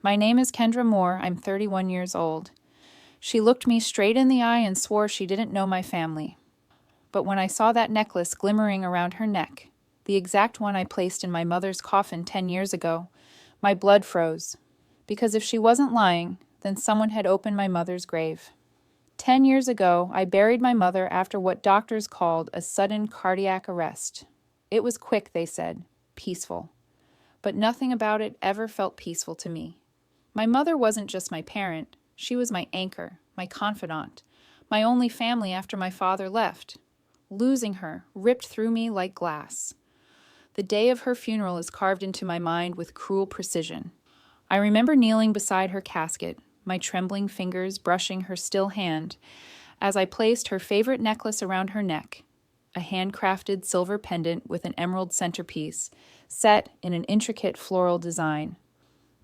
My name is Kendra Moore. I'm 31 years old. She looked me straight in the eye and swore she didn't know my family. But when I saw that necklace glimmering around her neck, the exact one I placed in my mother's coffin 10 years ago, my blood froze. Because if she wasn't lying, then someone had opened my mother's grave. 10 years ago, I buried my mother after what doctors called a sudden cardiac arrest. It was quick, they said, peaceful. But nothing about it ever felt peaceful to me. My mother wasn't just my parent. She was my anchor, my confidant, my only family after my father left. Losing her ripped through me like glass. The day of her funeral is carved into my mind with cruel precision. I remember kneeling beside her casket, my trembling fingers brushing her still hand, as I placed her favorite necklace around her neck, a handcrafted silver pendant with an emerald centerpiece, set in an intricate floral design.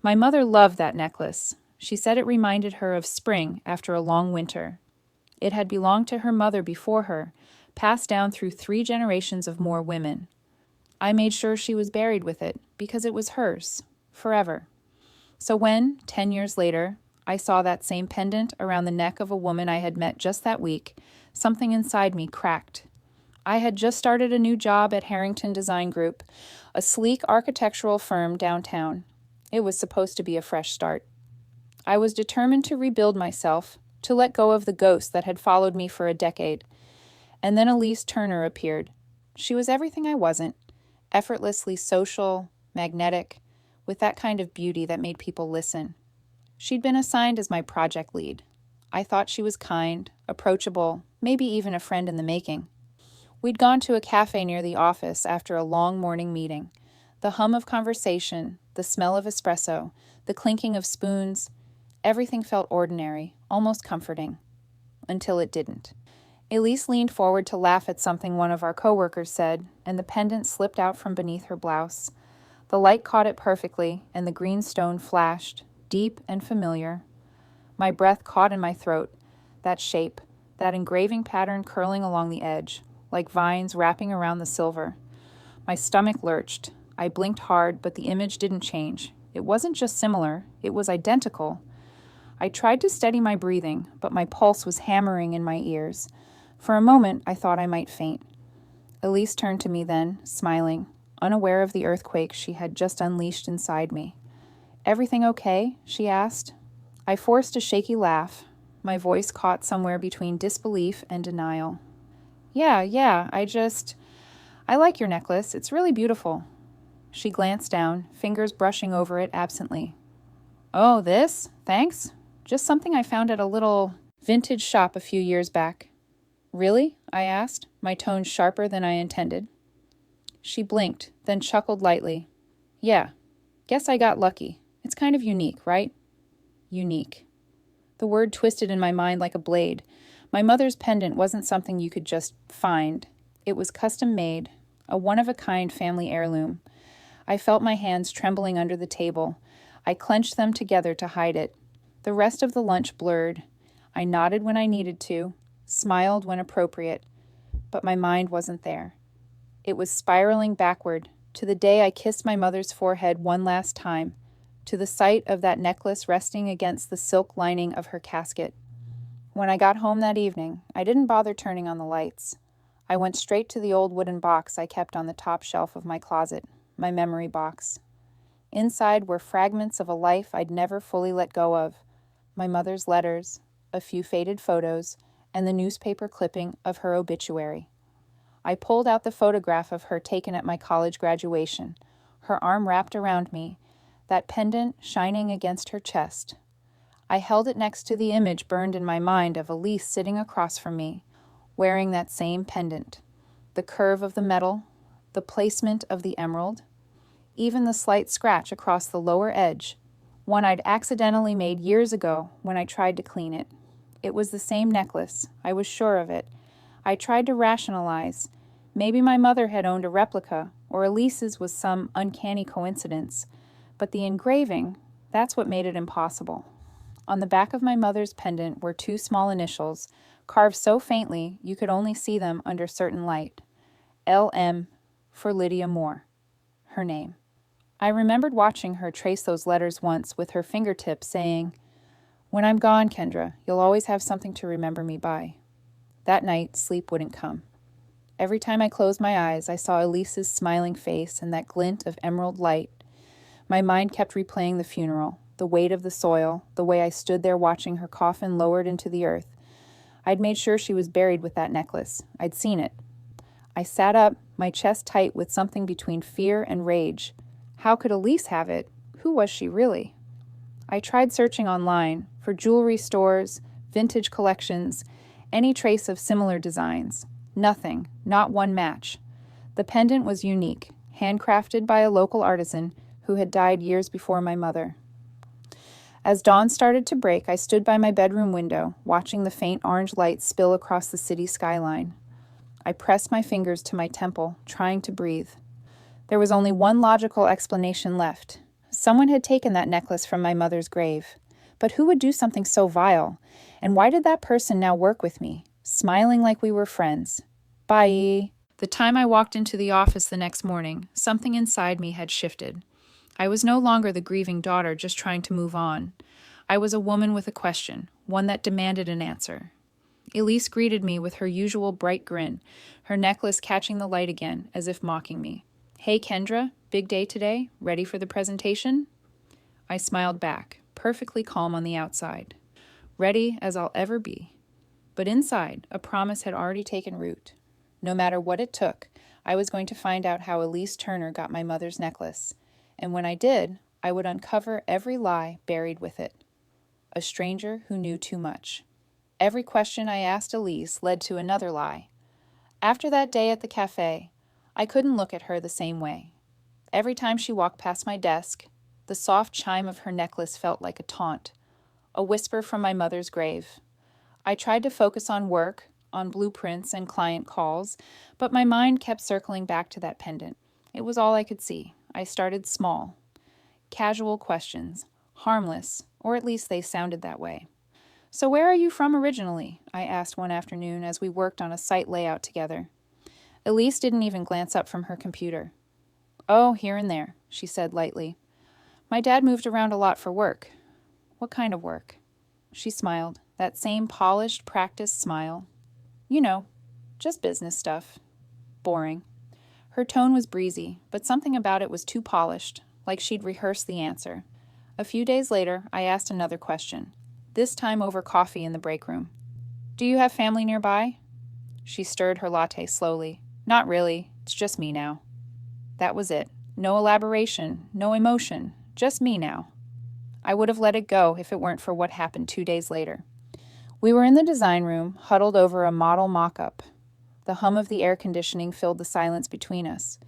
My mother loved that necklace. She said it reminded her of spring after a long winter. It had belonged to her mother before her, passed down through 3 generations of more women. I made sure she was buried with it because it was hers, forever. So when, 10 years later, I saw that same pendant around the neck of a woman I had met just that week, something inside me cracked. I had just started a new job at Harrington Design Group, a sleek architectural firm downtown. It was supposed to be a fresh start. I was determined to rebuild myself, to let go of the ghost that had followed me for a decade. And then Elise Turner appeared. She was everything I wasn't, effortlessly social, magnetic, with that kind of beauty that made people listen. She'd been assigned as my project lead. I thought she was kind, approachable, maybe even a friend in the making. We'd gone to a cafe near the office after a long morning meeting. The hum of conversation, the smell of espresso, the clinking of spoons, everything felt ordinary, almost comforting. Until it didn't. Elise leaned forward to laugh at something one of our coworkers said, and the pendant slipped out from beneath her blouse. The light caught it perfectly, and the green stone flashed, deep and familiar. My breath caught in my throat, that shape, that engraving pattern curling along the edge, like vines wrapping around the silver. My stomach lurched. I blinked hard, but the image didn't change. It wasn't just similar, it was identical. I tried to steady my breathing, but my pulse was hammering in my ears. For a moment, I thought I might faint. Elise turned to me then, smiling, unaware of the earthquake she had just unleashed inside me. "Everything okay?" she asked. I forced a shaky laugh, my voice caught somewhere between disbelief and denial. Yeah, I like your necklace. It's really beautiful." She glanced down, fingers brushing over it absently. "Oh, this? Thanks. Just something I found at a little vintage shop a few years back." "Really?" I asked, my tone sharper than I intended. She blinked, then chuckled lightly. "Yeah, guess I got lucky. It's kind of unique, right?" Unique. The word twisted in my mind like a blade. My mother's pendant wasn't something you could just find. It was custom made, a one-of-a-kind family heirloom. I felt my hands trembling under the table. I clenched them together to hide it. The rest of the lunch blurred. I nodded when I needed to, smiled when appropriate, but my mind wasn't there. It was spiraling backward, to the day I kissed my mother's forehead one last time, to the sight of that necklace resting against the silk lining of her casket. When I got home that evening, I didn't bother turning on the lights. I went straight to the old wooden box I kept on the top shelf of my closet, my memory box. Inside were fragments of a life I'd never fully let go of, my mother's letters, a few faded photos, and the newspaper clipping of her obituary. I pulled out the photograph of her taken at my college graduation, her arm wrapped around me, that pendant shining against her chest. I held it next to the image burned in my mind of Elise sitting across from me, wearing that same pendant. The curve of the metal, the placement of the emerald, even the slight scratch across the lower edge, one I'd accidentally made years ago when I tried to clean it. It was the same necklace. I was sure of it. I tried to rationalize. Maybe my mother had owned a replica, or Elise's was some uncanny coincidence. But the engraving, that's what made it impossible. On the back of my mother's pendant were 2 small initials, carved so faintly you could only see them under certain light. L.M. for Lydia Moore. Her name. I remembered watching her trace those letters once with her fingertips saying, "When I'm gone, Kendra, you'll always have something to remember me by." That night, sleep wouldn't come. Every time I closed my eyes, I saw Elise's smiling face and that glint of emerald light. My mind kept replaying the funeral, the weight of the soil, the way I stood there watching her coffin lowered into the earth. I'd made sure she was buried with that necklace. I'd seen it. I sat up, my chest tight with something between fear and rage. How could Elise have it? Who was she really? I tried searching online for jewelry stores, vintage collections, any trace of similar designs. Nothing, not one match. The pendant was unique, handcrafted by a local artisan who had died years before my mother. As dawn started to break, I stood by my bedroom window, watching the faint orange light spill across the city skyline. I pressed my fingers to my temple, trying to breathe. There was only one logical explanation left. Someone had taken that necklace from my mother's grave. But who would do something so vile? And why did that person now work with me, smiling like we were friends? Bye. The time I walked into the office the next morning, something inside me had shifted. I was no longer the grieving daughter just trying to move on. I was a woman with a question, one that demanded an answer. Elise greeted me with her usual bright grin, her necklace catching the light again, as if mocking me. "Hey, Kendra, big day today? Ready for the presentation?" I smiled back, perfectly calm on the outside. Ready as I'll ever be. But inside, a promise had already taken root. No matter what it took, I was going to find out how Elise Turner got my mother's necklace. And when I did, I would uncover every lie buried with it. A stranger who knew too much. Every question I asked Elise led to another lie. After that day at the cafe, I couldn't look at her the same way. Every time she walked past my desk, the soft chime of her necklace felt like a taunt, a whisper from my mother's grave. I tried to focus on work, on blueprints and client calls, but my mind kept circling back to that pendant. It was all I could see. I started small. Casual questions, harmless, or at least they sounded that way. "So where are you from originally?" I asked one afternoon as we worked on a site layout together. Elise didn't even glance up from her computer. "Oh, here and there," she said lightly. "My dad moved around a lot for work." "What kind of work?" She smiled, that same polished, practiced smile. "You know, just business stuff. Boring." Her tone was breezy, but something about it was too polished, like she'd rehearsed the answer. A few days later, I asked another question, this time over coffee in the break room. "Do you have family nearby?" She stirred her latte slowly. "Not really. It's just me now." That was it. No elaboration, no emotion, just me now. I would have let it go if it weren't for what happened 2 days later. We were in the design room, huddled over a model mock-up. The hum of the air conditioning filled the silence between us.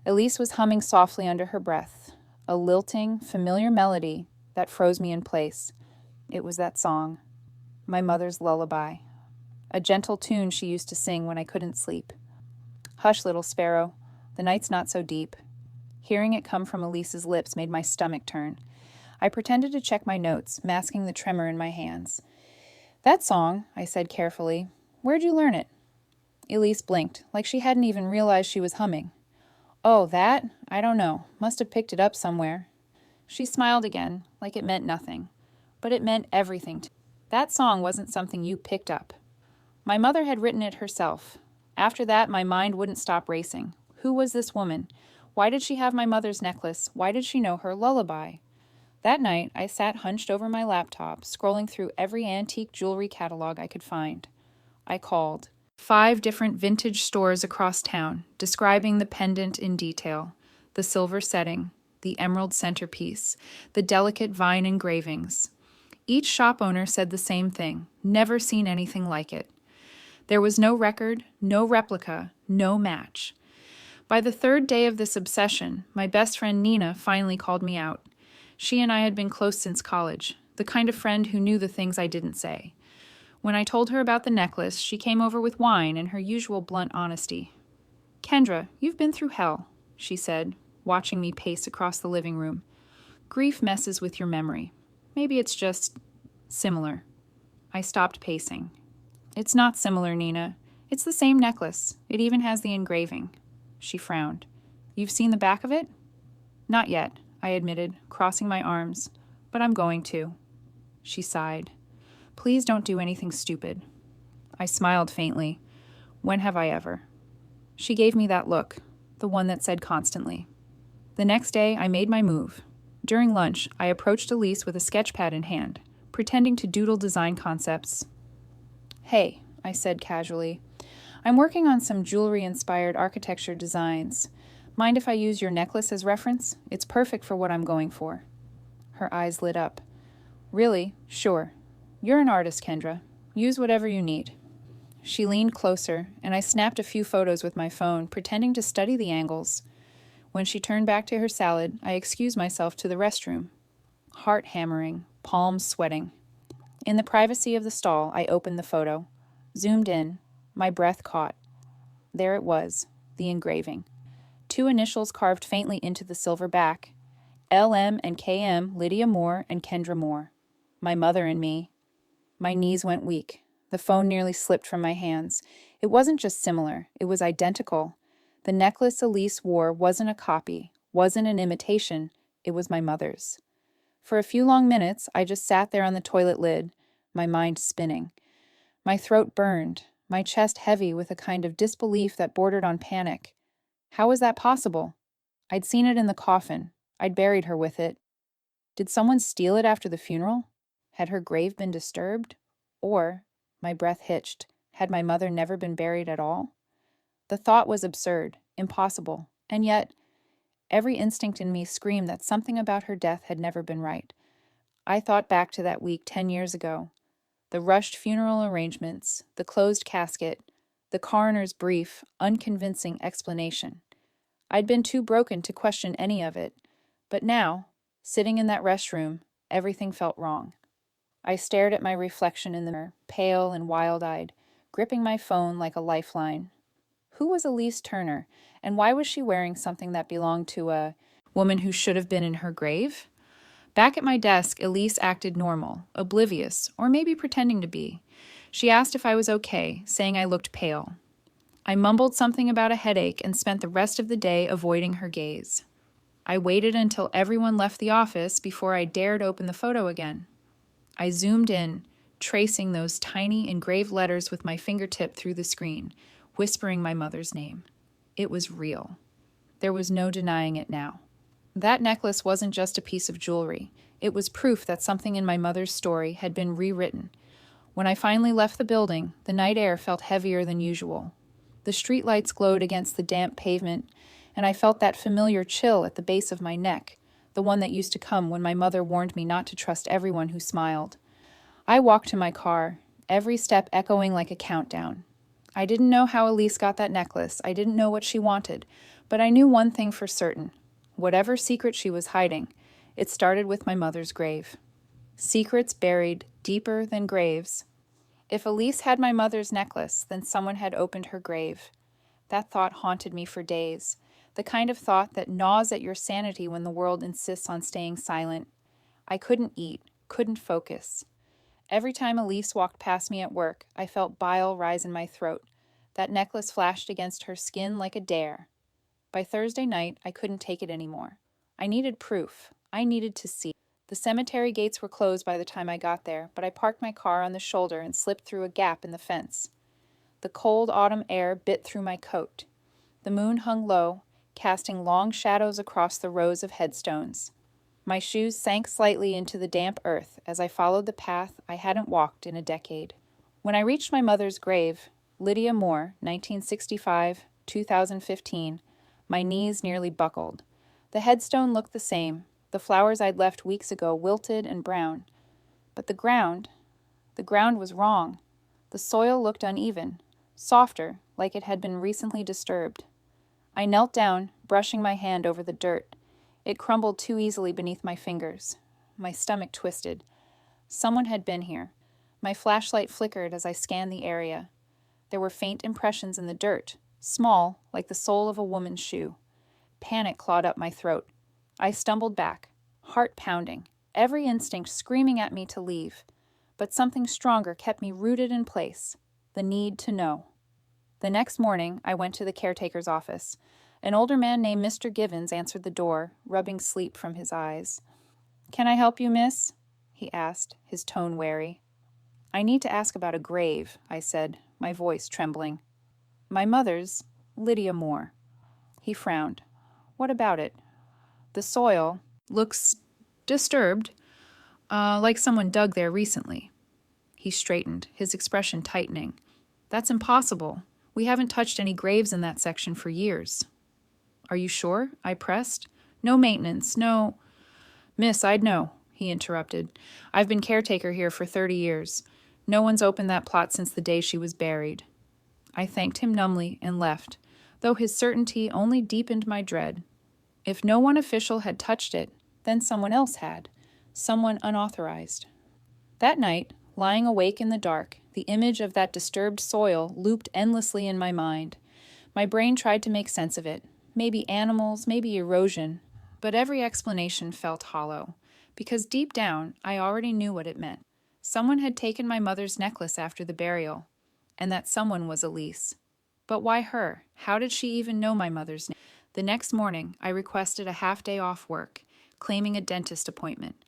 Elise was humming softly under her breath, a lilting, familiar melody that froze me in place. It was that song, my mother's lullaby, a gentle tune she used to sing when I couldn't sleep. "Hush, little sparrow, the night's not so deep." Hearing it come from Elise's lips made my stomach turn. I pretended to check my notes, masking the tremor in my hands. "That song," I said carefully. "Where'd you learn it?" Elise blinked, like she hadn't even realized she was humming. "Oh, that? I don't know. Must have picked it up somewhere." She smiled again, like it meant nothing. But it meant everything to me. That song wasn't something you picked up. My mother had written it herself. After that, my mind wouldn't stop racing. Who was this woman? Why did she have my mother's necklace? Why did she know her lullaby? That night, I sat hunched over my laptop, scrolling through every antique jewelry catalog I could find. I called 5 different vintage stores across town, describing the pendant in detail, the silver setting, the emerald centerpiece, the delicate vine engravings. Each shop owner said the same thing, never seen anything like it. There was no record, no replica, no match. By the 3rd day of this obsession, my best friend Nina finally called me out. She and I had been close since college, the kind of friend who knew the things I didn't say. When I told her about the necklace, she came over with wine and her usual blunt honesty. "Kendra, you've been through hell," she said, watching me pace across the living room. "Grief messes with your memory. Maybe it's just similar." I stopped pacing. "It's not similar, Nina. It's the same necklace. It even has the engraving." She frowned. "You've seen the back of it?" Not yet, I admitted, crossing my arms, but I'm going to. She sighed. Please don't do anything stupid. I smiled faintly. When have I ever? She gave me that look, the one that said constantly. The next day, I made my move. During lunch, I approached Elise with a sketch pad in hand, pretending to doodle design concepts. Hey, I said casually, I'm working on some jewelry-inspired architecture designs. Mind if I use your necklace as reference? It's perfect for what I'm going for. Her eyes lit up. Really? Sure. You're an artist, Kendra. Use whatever you need. She leaned closer, and I snapped a few photos with my phone, pretending to study the angles. When she turned back to her salad, I excused myself to the restroom. Heart hammering, palms sweating. In the privacy of the stall, I opened the photo. Zoomed in. My breath caught. There it was, the engraving. 2 initials carved faintly into the silver back. LM and KM, Lydia Moore and Kendra Moore. My mother and me. My knees went weak. The phone nearly slipped from my hands. It wasn't just similar, it was identical. The necklace Elise wore wasn't a copy, wasn't an imitation, it was my mother's. For a few long minutes, I just sat there on the toilet lid, my mind spinning. My throat burned, my chest heavy with a kind of disbelief that bordered on panic. How was that possible? I'd seen it in the coffin. I'd buried her with it. Did someone steal it after the funeral? Had her grave been disturbed? Or, my breath hitched, had my mother never been buried at all? The thought was absurd, impossible, and yet every instinct in me screamed that something about her death had never been right. I thought back to that week 10 years ago. The rushed funeral arrangements, the closed casket, the coroner's brief, unconvincing explanation. I'd been too broken to question any of it, but now, sitting in that restroom, everything felt wrong. I stared at my reflection in the mirror, pale and wild-eyed, gripping my phone like a lifeline. Who was Elise Turner, and why was she wearing something that belonged to a woman who should have been in her grave? Back at my desk, Elise acted normal, oblivious, or maybe pretending to be. She asked if I was okay, saying I looked pale. I mumbled something about a headache and spent the rest of the day avoiding her gaze. I waited until everyone left the office before I dared open the photo again. I zoomed in, tracing those tiny engraved letters with my fingertip through the screen, whispering my mother's name. It was real. There was no denying it now. That necklace wasn't just a piece of jewelry. It was proof that something in my mother's story had been rewritten. When I finally left the building, the night air felt heavier than usual. The streetlights glowed against the damp pavement, and I felt that familiar chill at the base of my neck, the one that used to come when my mother warned me not to trust everyone who smiled. I walked to my car, every step echoing like a countdown. I didn't know how Elise got that necklace. I didn't know what she wanted, but I knew one thing for certain. Whatever secret she was hiding, it started with my mother's grave. Secrets buried deeper than graves. If Elise had my mother's necklace, then someone had opened her grave. That thought haunted me for days, the kind of thought that gnaws at your sanity when the world insists on staying silent. I couldn't eat, couldn't focus. Every time Elise walked past me at work, I felt bile rise in my throat. That necklace flashed against her skin like a dare. By Thursday night, I couldn't take it anymore. I needed proof. I needed to see. The cemetery gates were closed by the time I got there, but I parked my car on the shoulder and slipped through a gap in the fence. The cold autumn air bit through my coat. The moon hung low, casting long shadows across the rows of headstones. My shoes sank slightly into the damp earth as I followed the path I hadn't walked in a decade. When I reached my mother's grave, Lydia Moore, 1965-2015, my knees nearly buckled. The headstone looked the same, the flowers I'd left weeks ago wilted and brown. But the ground was wrong. The soil looked uneven, softer, like it had been recently disturbed. I knelt down, brushing my hand over the dirt. It crumbled too easily beneath my fingers. My stomach twisted. Someone had been here. My flashlight flickered as I scanned the area. There were faint impressions in the dirt, small, like the sole of a woman's shoe. Panic clawed up my throat. I stumbled back, heart pounding, every instinct screaming at me to leave. But something stronger kept me rooted in place, the need to know. The next morning, I went to the caretaker's office. An older man named Mr. Givens answered the door, rubbing sleep from his eyes. "Can I help you, miss?" he asked, his tone wary. "I need to ask about a grave," I said, my voice trembling. "My mother's, Lydia Moore." He frowned. "What about it?" "The soil looks disturbed, like someone dug there recently." He straightened, his expression tightening. "That's impossible. We haven't touched any graves in that section for years." "Are you sure?" I pressed. "No maintenance, no—" "Miss, I'd know," he interrupted. "I've been caretaker here for 30 years. No one's opened that plot since the day she was buried." I thanked him numbly and left, though his certainty only deepened my dread. If no one official had touched it, then someone else had, someone unauthorized. That night, lying awake in the dark, the image of that disturbed soil looped endlessly in my mind. My brain tried to make sense of it. Maybe animals, maybe erosion, but every explanation felt hollow, because deep down I already knew what it meant. Someone had taken my mother's necklace after the burial, and that someone was Elise. But why her? How did she even know my mother's name? The next morning, I requested a half-day off work, claiming a dentist appointment.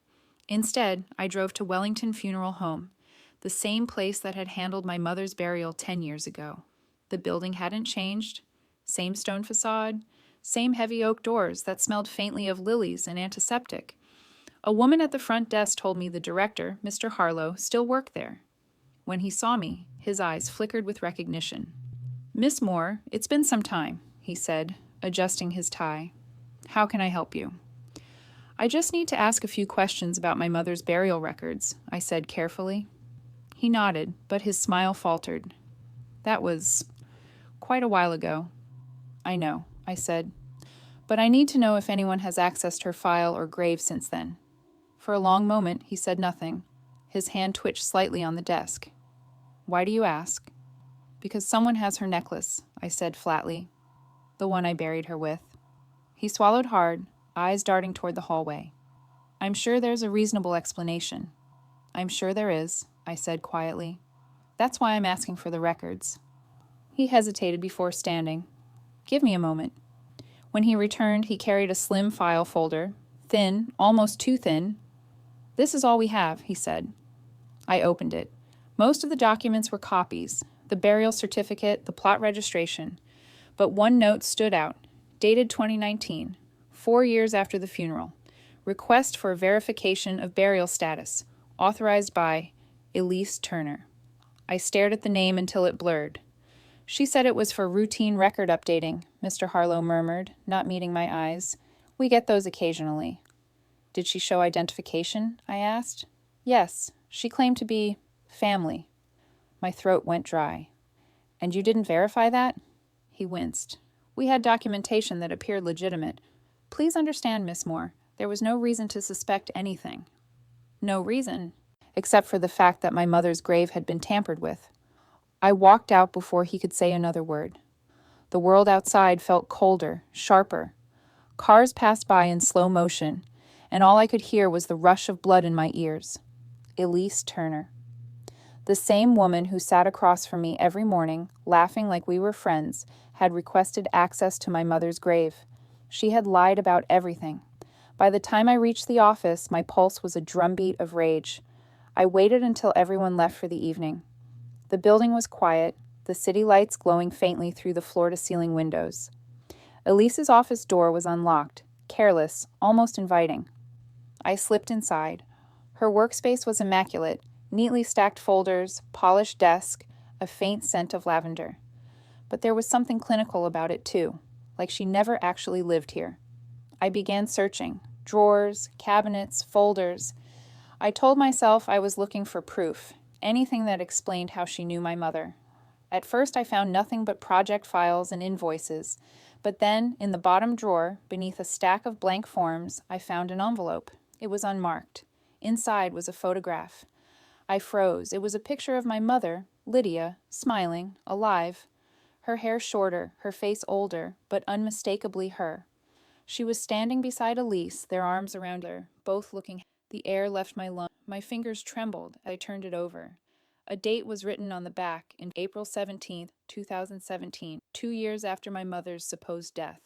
Instead, I drove to Wellington Funeral Home, the same place that had handled my mother's burial 10 years ago. The building hadn't changed. Same stone facade, same heavy oak doors that smelled faintly of lilies and antiseptic. A woman at the front desk told me the director, Mr. Harlow, still worked there. When he saw me, his eyes flickered with recognition. "Miss Moore, it's been some time," he said, adjusting his tie. "How can I help you?" "I just need to ask a few questions about my mother's burial records," I said carefully. He nodded, but his smile faltered. "That was quite a while ago." "I know," I said, "but I need to know if anyone has accessed her file or grave since then." For a long moment, he said nothing. His hand twitched slightly on the desk. "Why do you ask?" "Because someone has her necklace," I said flatly. "The one I buried her with." He swallowed hard, eyes darting toward the hallway. "I'm sure there's a reasonable explanation." "I'm sure there is," I said quietly. "That's why I'm asking for the records." He hesitated before standing. "Give me a moment." When he returned, he carried a slim file folder, thin, almost too thin. "This is all we have," he said. I opened it. Most of the documents were copies, the burial certificate, the plot registration. But one note stood out, dated 2019, 4 years after the funeral. Request for verification of burial status, authorized by Elise Turner. I stared at the name until it blurred. "She said it was for routine record updating," Mr. Harlow murmured, not meeting my eyes. "We get those occasionally." "Did she show identification?" I asked. "Yes, she claimed to be family." My throat went dry. "And you didn't verify that?" He winced. "We had documentation that appeared legitimate. Please understand, Miss Moore, there was no reason to suspect anything." "No reason?" "Except for the fact that my mother's grave had been tampered with." I walked out before he could say another word. The world outside felt colder, sharper. Cars passed by in slow motion, and all I could hear was the rush of blood in my ears. Elise Turner. The same woman who sat across from me every morning, laughing like we were friends, had requested access to my mother's grave. She had lied about everything. By the time I reached the office, my pulse was a drumbeat of rage. I waited until everyone left for the evening. The building was quiet, the city lights glowing faintly through the floor-to-ceiling windows. Elise's office door was unlocked, careless, almost inviting. I slipped inside. Her workspace was immaculate, neatly stacked folders, polished desk, a faint scent of lavender. But there was something clinical about it too, like she never actually lived here. I began searching. Drawers, cabinets, folders. I told myself I was looking for proof, anything that explained how she knew my mother. At first I found nothing but project files and invoices, but then, in the bottom drawer, beneath a stack of blank forms, I found an envelope. It was unmarked. Inside was a photograph. I froze. It was a picture of my mother, Lydia, smiling, alive. Her hair shorter, her face older, but unmistakably her. She was standing beside Elise, their arms around her, both looking. The air left my lungs. My fingers trembled as I turned it over. A date was written on the back in April 17th, 2017, 2 years after my mother's supposed death.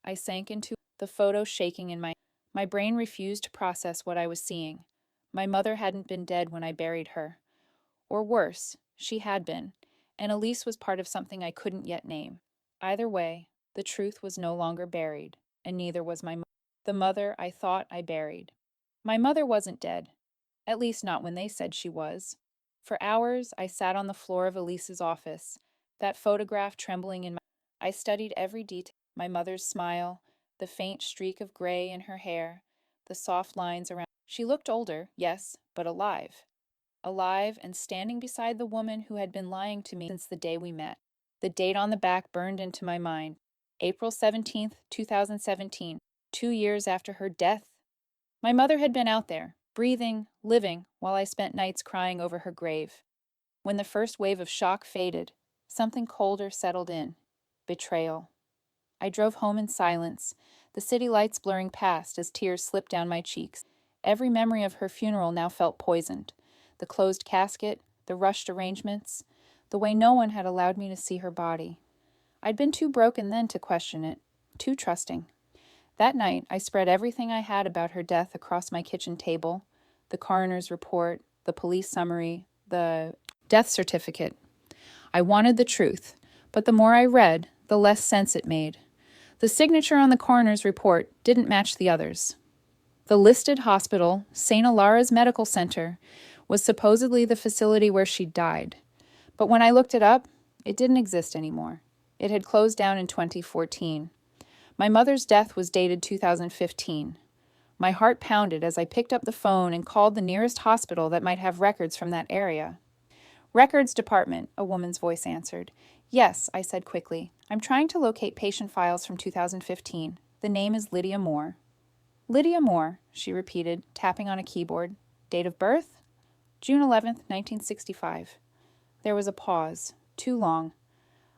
I sank into the photo shaking in my brain refused to process what I was seeing. My mother hadn't been dead when I buried her. Or worse, she had been, and Elise was part of something I couldn't yet name. Either way, the truth was no longer buried, and neither was the mother I thought I buried. My mother wasn't dead, at least not when they said she was. For hours, I sat on the floor of Elise's office, that photograph trembling in my. I studied every detail: my mother's smile, the faint streak of gray in her hair, the soft lines around. She looked older, yes, but alive. Alive and standing beside the woman who had been lying to me since the day we met. The date on the back burned into my mind. April 17th, 2017, 2 years after her death. My mother had been out there, breathing, living, while I spent nights crying over her grave. When the first wave of shock faded, something colder settled in. Betrayal. I drove home in silence, the city lights blurring past as tears slipped down my cheeks. Every memory of her funeral now felt poisoned. The closed casket, the rushed arrangements, the way no one had allowed me to see her body. I'd been too broken then to question it, too trusting. That night, I spread everything I had about her death across my kitchen table: the coroner's report, the police summary, the death certificate. I wanted the truth, but the more I read, the less sense it made. The signature on the coroner's report didn't match the others. The listed hospital, St. Alara's Medical Center, was supposedly the facility where she died. But when I looked it up, it didn't exist anymore. It had closed down in 2014. My mother's death was dated 2015. My heart pounded as I picked up the phone and called the nearest hospital that might have records from that area. "Records department," a woman's voice answered. "Yes," I said quickly. "I'm trying to locate patient files from 2015. The name is Lydia Moore." "Lydia Moore," she repeated, tapping on a keyboard. "Date of birth?" "June 11th, 1965. There was a pause. Too long.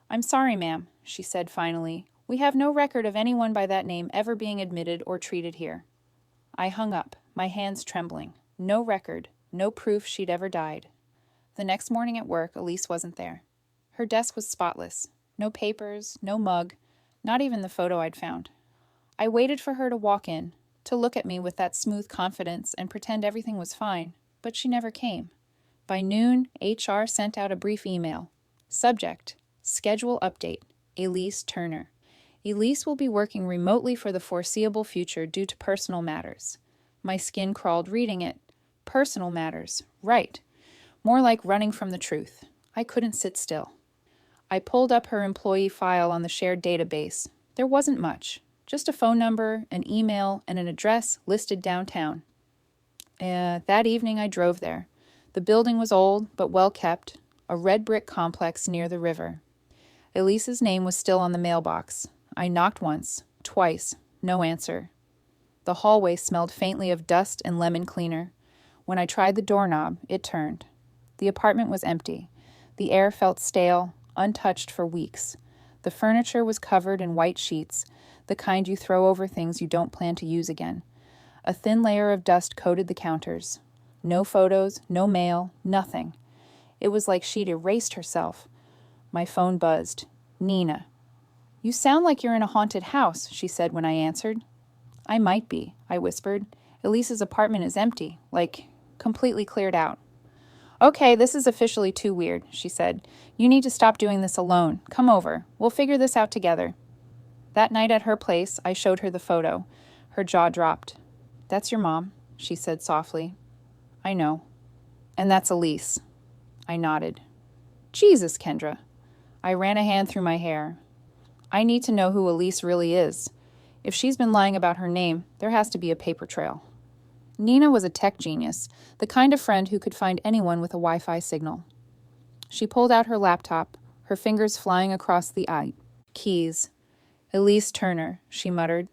"I'm sorry, ma'am," she said finally. "We have no record of anyone by that name ever being admitted or treated here." I hung up, my hands trembling. No record, no proof she'd ever died. The next morning at work, Elise wasn't there. Her desk was spotless. No papers, no mug, not even the photo I'd found. I waited for her to walk in, to look at me with that smooth confidence and pretend everything was fine, but she never came. By noon, HR sent out a brief email. Subject: Schedule update. Elise Turner. Elise will be working remotely for the foreseeable future due to personal matters. My skin crawled reading it. Personal matters. Right. More like running from the truth. I couldn't sit still. I pulled up her employee file on the shared database. There wasn't much. Just a phone number, an email, and an address listed downtown. That evening I drove there. The building was old, but well kept, a red brick complex near the river. Elise's name was still on the mailbox. I knocked once, twice, no answer. The hallway smelled faintly of dust and lemon cleaner. When I tried the doorknob, it turned. The apartment was empty. The air felt stale, untouched for weeks. The furniture was covered in white sheets, the kind you throw over things you don't plan to use again. A thin layer of dust coated the counters. No photos, no mail, nothing. It was like she'd erased herself. My phone buzzed. Nina. "You sound like you're in a haunted house," she said when I answered. "I might be," I whispered. "Elise's apartment is empty, like completely cleared out." "Okay, this is officially too weird," she said. "You need to stop doing this alone. Come over. We'll figure this out together." That night at her place, I showed her the photo. Her jaw dropped. "That's your mom," she said softly. "I know." "And that's Elise." I nodded. "Jesus, Kendra." I ran a hand through my hair. "I need to know who Elise really is. If she's been lying about her name, there has to be a paper trail." Nina was a tech genius, the kind of friend who could find anyone with a Wi-Fi signal. She pulled out her laptop, her fingers flying across the keys. "Elise Turner," she muttered.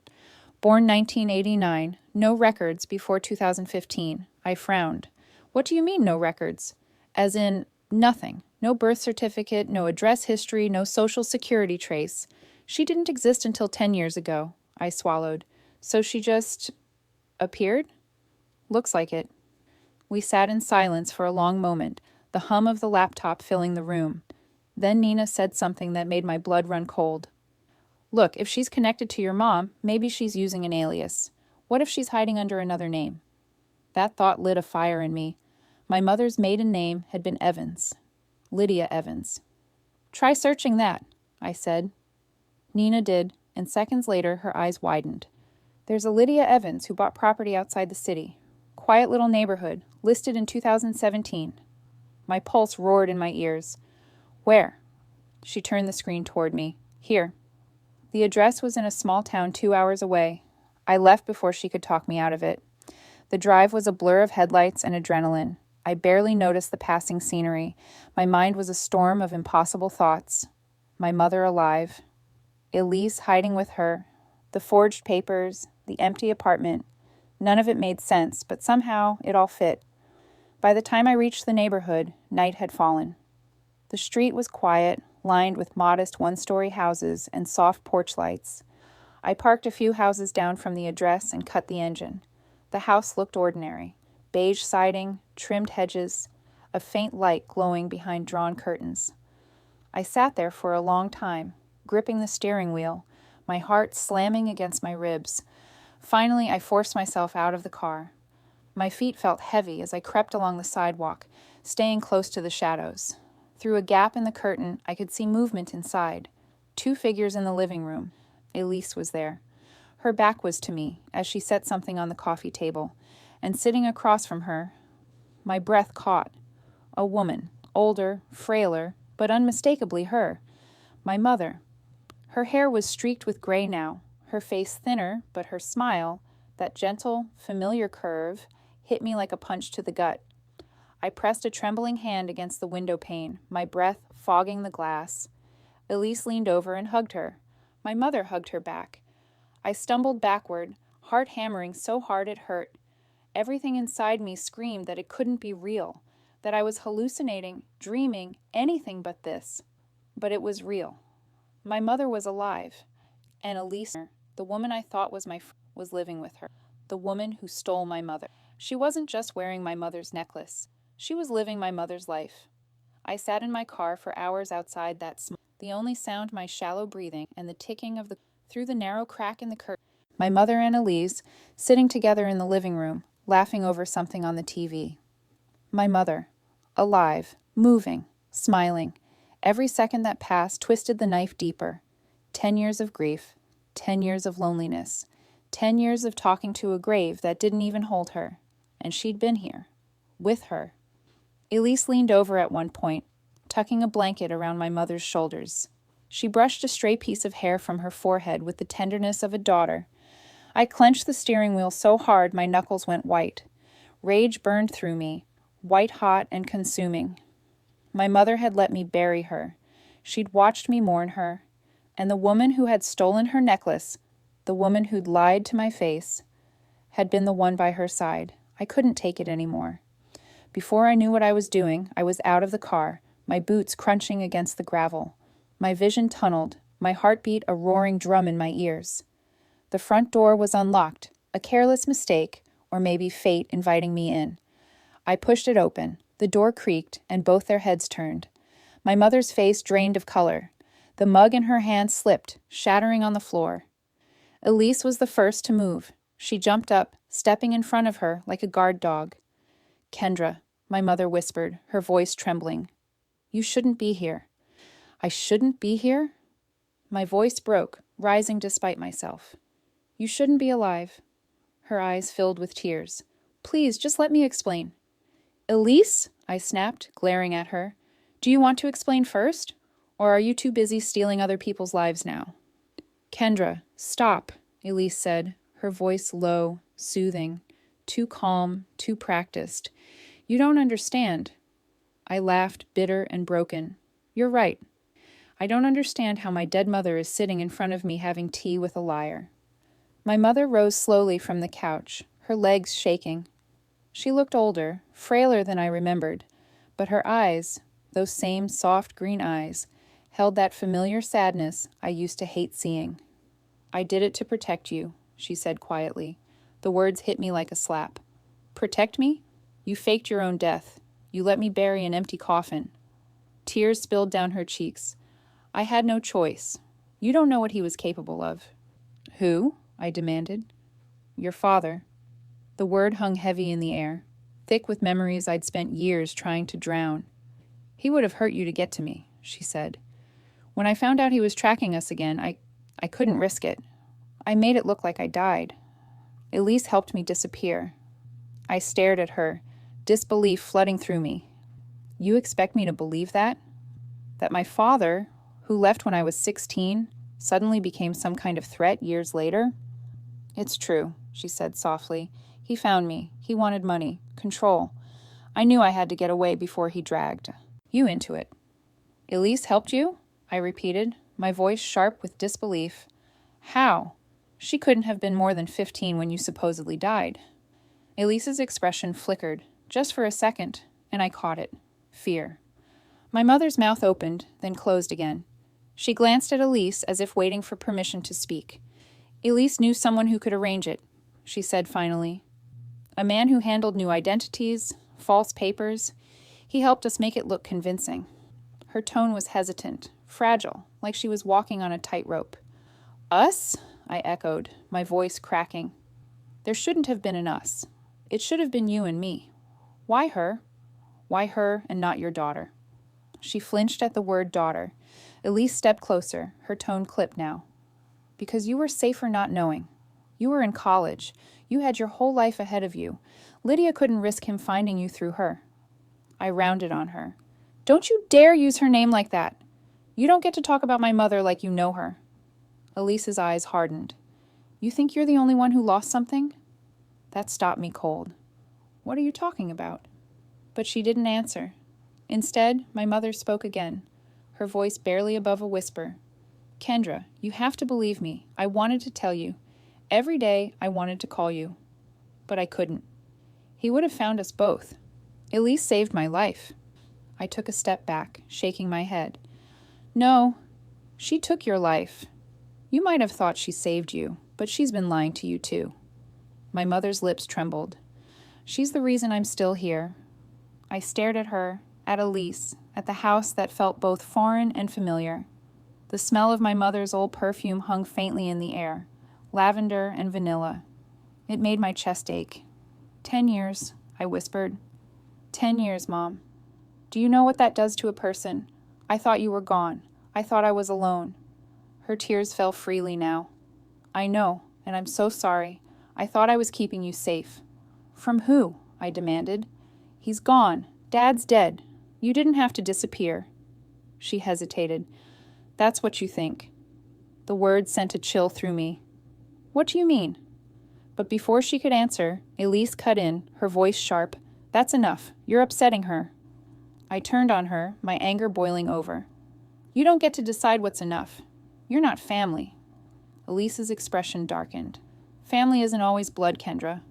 "Born 1989, no records before 2015. I frowned. "What do you mean, no records?" "As in, nothing. No birth certificate, no address history, no social security trace. She didn't exist until 10 years ago." I swallowed. "So she just appeared?" "Looks like it." We sat in silence for a long moment, the hum of the laptop filling the room. Then Nina said something that made my blood run cold. Look, if she's connected to your mom, maybe she's using an alias. What if she's hiding under another name? That thought lit a fire in me. My mother's maiden name had been Evans. Lydia Evans. Try searching that, I said. Nina did, and seconds later her eyes widened. There's a Lydia Evans who bought property outside the city. Quiet little neighborhood, listed in 2017. My pulse roared in my ears. Where? She turned the screen toward me. Here. The address was in a small town 2 hours away. I left before she could talk me out of it. The drive was a blur of headlights and adrenaline. I barely noticed the passing scenery. My mind was a storm of impossible thoughts. My mother alive. Elise hiding with her. The forged papers. The empty apartment. None of it made sense, but somehow it all fit. By the time I reached the neighborhood, night had fallen. The street was quiet, lined with modest one-story houses and soft porch lights. I parked a few houses down from the address and cut the engine. The house looked ordinary. Beige siding, trimmed hedges, a faint light glowing behind drawn curtains. I sat there for a long time, gripping the steering wheel, my heart slamming against my ribs. Finally, I forced myself out of the car. My feet felt heavy as I crept along the sidewalk, staying close to the shadows. Through a gap in the curtain, I could see movement inside. 2 figures in the living room. Elise was there. Her back was to me as she set something on the coffee table, and sitting across from her, my breath caught. A woman, older, frailer, but unmistakably her. My mother. Her hair was streaked with gray now, her face thinner, but her smile, that gentle, familiar curve, hit me like a punch to the gut. I pressed a trembling hand against the window pane, my breath fogging the glass. Elise leaned over and hugged her. My mother hugged her back. I stumbled backward, heart hammering so hard it hurt. Everything inside me screamed that it couldn't be real, that I was hallucinating, dreaming, anything but this. But it was real. My mother was alive, and Elise, the woman I thought was my friend, was living with her. The woman who stole my mother. She wasn't just wearing my mother's necklace. She was living my mother's life. I sat in my car for hours outside that small. The only sound my shallow breathing and the ticking of the through the narrow crack in the curtain. My mother and Elise sitting together in the living room, laughing over something on the TV. My mother, alive, moving, smiling. Every second that passed twisted the knife deeper. 10 years of grief, 10 years of loneliness, 10 years of talking to a grave that didn't even hold her. And she'd been here, with her. Elise leaned over at one point, tucking a blanket around my mother's shoulders. She brushed a stray piece of hair from her forehead with the tenderness of a daughter. I clenched the steering wheel so hard my knuckles went white. Rage burned through me, white hot and consuming. My mother had let me bury her. She'd watched me mourn her. And the woman who had stolen her necklace, the woman who'd lied to my face, had been the one by her side. I couldn't take it anymore. Before I knew what I was doing, I was out of the car, my boots crunching against the gravel. My vision tunneled, my heartbeat a roaring drum in my ears. The front door was unlocked, a careless mistake, or maybe fate inviting me in. I pushed it open. The door creaked, and both their heads turned. My mother's face drained of color. The mug in her hand slipped, shattering on the floor. Elise was the first to move. She jumped up, stepping in front of her like a guard dog. "Kendra," my mother whispered, her voice trembling. "You shouldn't be here." "I shouldn't be here?" My voice broke, rising despite myself. "You shouldn't be alive." Her eyes filled with tears. "Please, just let me explain." "Elise," I snapped, glaring at her. "Do you want to explain first? Or are you too busy stealing other people's lives now?" "Kendra, stop," Elise said, her voice low, soothing, too calm, too practiced. "You don't understand." I laughed, bitter and broken. "You're right. I don't understand how my dead mother is sitting in front of me having tea with a liar." My mother rose slowly from the couch, her legs shaking. She looked older, frailer than I remembered, but her eyes, those same soft green eyes, held that familiar sadness I used to hate seeing. "I did it to protect you," she said quietly. The words hit me like a slap. "Protect me? You faked your own death. You let me bury an empty coffin." Tears spilled down her cheeks. "I had no choice. You don't know what he was capable of." "Who?" I demanded. "Your father." The word hung heavy in the air, thick with memories I'd spent years trying to drown. "He would have hurt you to get to me," she said. "When I found out he was tracking us again, I couldn't risk it. I made it look like I died. Elise helped me disappear." I stared at her, disbelief flooding through me. "You expect me to believe that? That my father, who left when I was 16, suddenly became some kind of threat years later?" "It's true," she said softly. "He found me. He wanted money, control. I knew I had to get away before he dragged you into it." "Elise helped you?" I repeated, my voice sharp with disbelief. "How? She couldn't have been more than 15 when you supposedly died." Elise's expression flickered, just for a second, and I caught it. Fear. My mother's mouth opened, then closed again. She glanced at Elise as if waiting for permission to speak. "Elise knew someone who could arrange it," she said finally. "A man who handled new identities, false papers. He helped us make it look convincing." Her tone was hesitant, fragile, like she was walking on a tightrope. "Us?" I echoed, my voice cracking. "There shouldn't have been an us. It should have been you and me. Why her? Why her and not your daughter?" She flinched at the word daughter. Elise stepped closer, her tone clipped now. "Because you were safer not knowing. You were in college. You had your whole life ahead of you. Lydia couldn't risk him finding you through her." I rounded on her. "Don't you dare use her name like that. You don't get to talk about my mother like you know her." Elise's eyes hardened. "You think you're the only one who lost something?" That stopped me cold. "What are you talking about?" But she didn't answer. Instead, my mother spoke again, her voice barely above a whisper. "Kendra, you have to believe me. I wanted to tell you. Every day I wanted to call you. But I couldn't. He would have found us both. Elise saved my life." I took a step back, shaking my head. "No, she took your life. You might have thought she saved you, but she's been lying to you too." My mother's lips trembled. "She's the reason I'm still here." I stared at her, at Elise, at the house that felt both foreign and familiar. The smell of my mother's old perfume hung faintly in the air, lavender and vanilla. It made my chest ache. 10 years, I whispered. 10 years, Mom. Do you know what that does to a person? I thought you were gone. I thought I was alone." Her tears fell freely now. "I know, and I'm so sorry. I thought I was keeping you safe." "From who?" I demanded. "He's gone. Dad's dead. You didn't have to disappear." She hesitated. "That's what you think." The word sent a chill through me. "What do you mean?" But before she could answer, Elise cut in, her voice sharp. "That's enough. You're upsetting her." I turned on her, my anger boiling over. "You don't get to decide what's enough. You're not family." Elise's expression darkened. "Family isn't always blood, Kendra."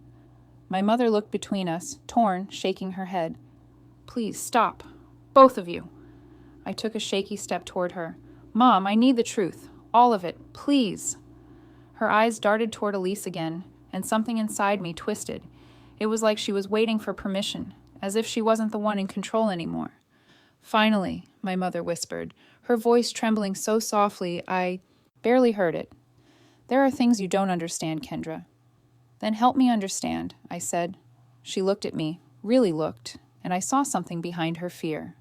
My mother looked between us, torn, shaking her head. "Please, stop. Both of you." I took a shaky step toward her. "Mom, I need the truth. All of it. Please." Her eyes darted toward Elise again, and something inside me twisted. It was like she was waiting for permission, as if she wasn't the one in control anymore. "Finally," my mother whispered, her voice trembling so softly I barely heard it. "There are things you don't understand, Kendra." "Then help me understand," I said. She looked at me, really looked, and I saw something behind her fear.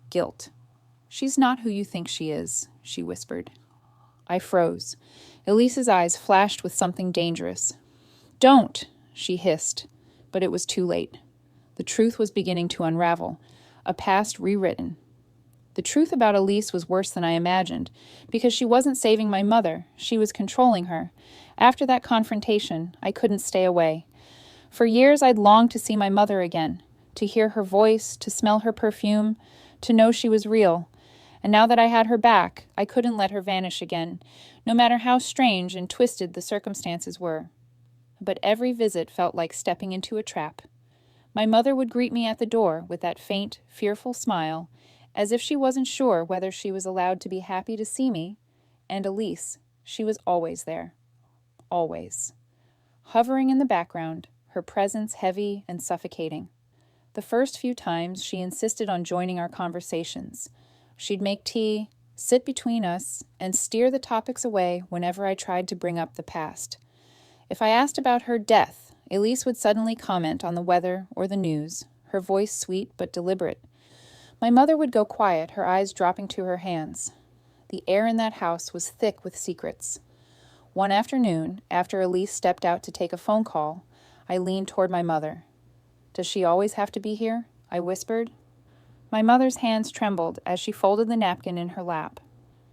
Guilt. "She's not who you think she is," she whispered. I froze. Elise's eyes flashed with something dangerous. "Don't," she hissed, but it was too late. The truth was beginning to unravel, a past rewritten. The truth about Elise was worse than I imagined, because she wasn't saving my mother, she was controlling her. After that confrontation, I couldn't stay away. For years I'd longed to see my mother again, to hear her voice, to smell her perfume, to know she was real. And now that I had her back, I couldn't let her vanish again, no matter how strange and twisted the circumstances were. But every visit felt like stepping into a trap. My mother would greet me at the door with that faint, fearful smile, as if she wasn't sure whether she was allowed to be happy to see me, and Elise, she was always there. Always. Hovering in the background, her presence heavy and suffocating. The first few times she insisted on joining our conversations. She'd make tea, sit between us, and steer the topics away whenever I tried to bring up the past. If I asked about her death, Elise would suddenly comment on the weather or the news, her voice sweet but deliberate. My mother would go quiet, her eyes dropping to her hands. The air in that house was thick with secrets. One afternoon, after Elise stepped out to take a phone call, I leaned toward my mother. "Does she always have to be here?" I whispered. My mother's hands trembled as she folded the napkin in her lap.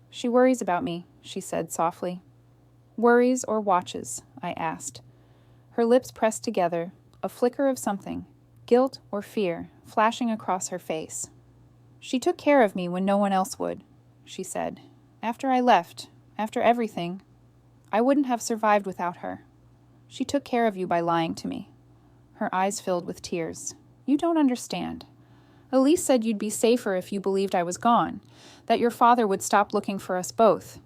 "She worries about me," she said softly. "Worries or watches?" I asked. Her lips pressed together, a flicker of something, guilt or fear, flashing across her face. "She took care of me when no one else would," she said. "After I left, after everything, I wouldn't have survived without her. She took care of you by lying to me." Her eyes filled with tears. "You don't understand. Elise said you'd be safer if you believed I was gone, that your father would stop looking for us both.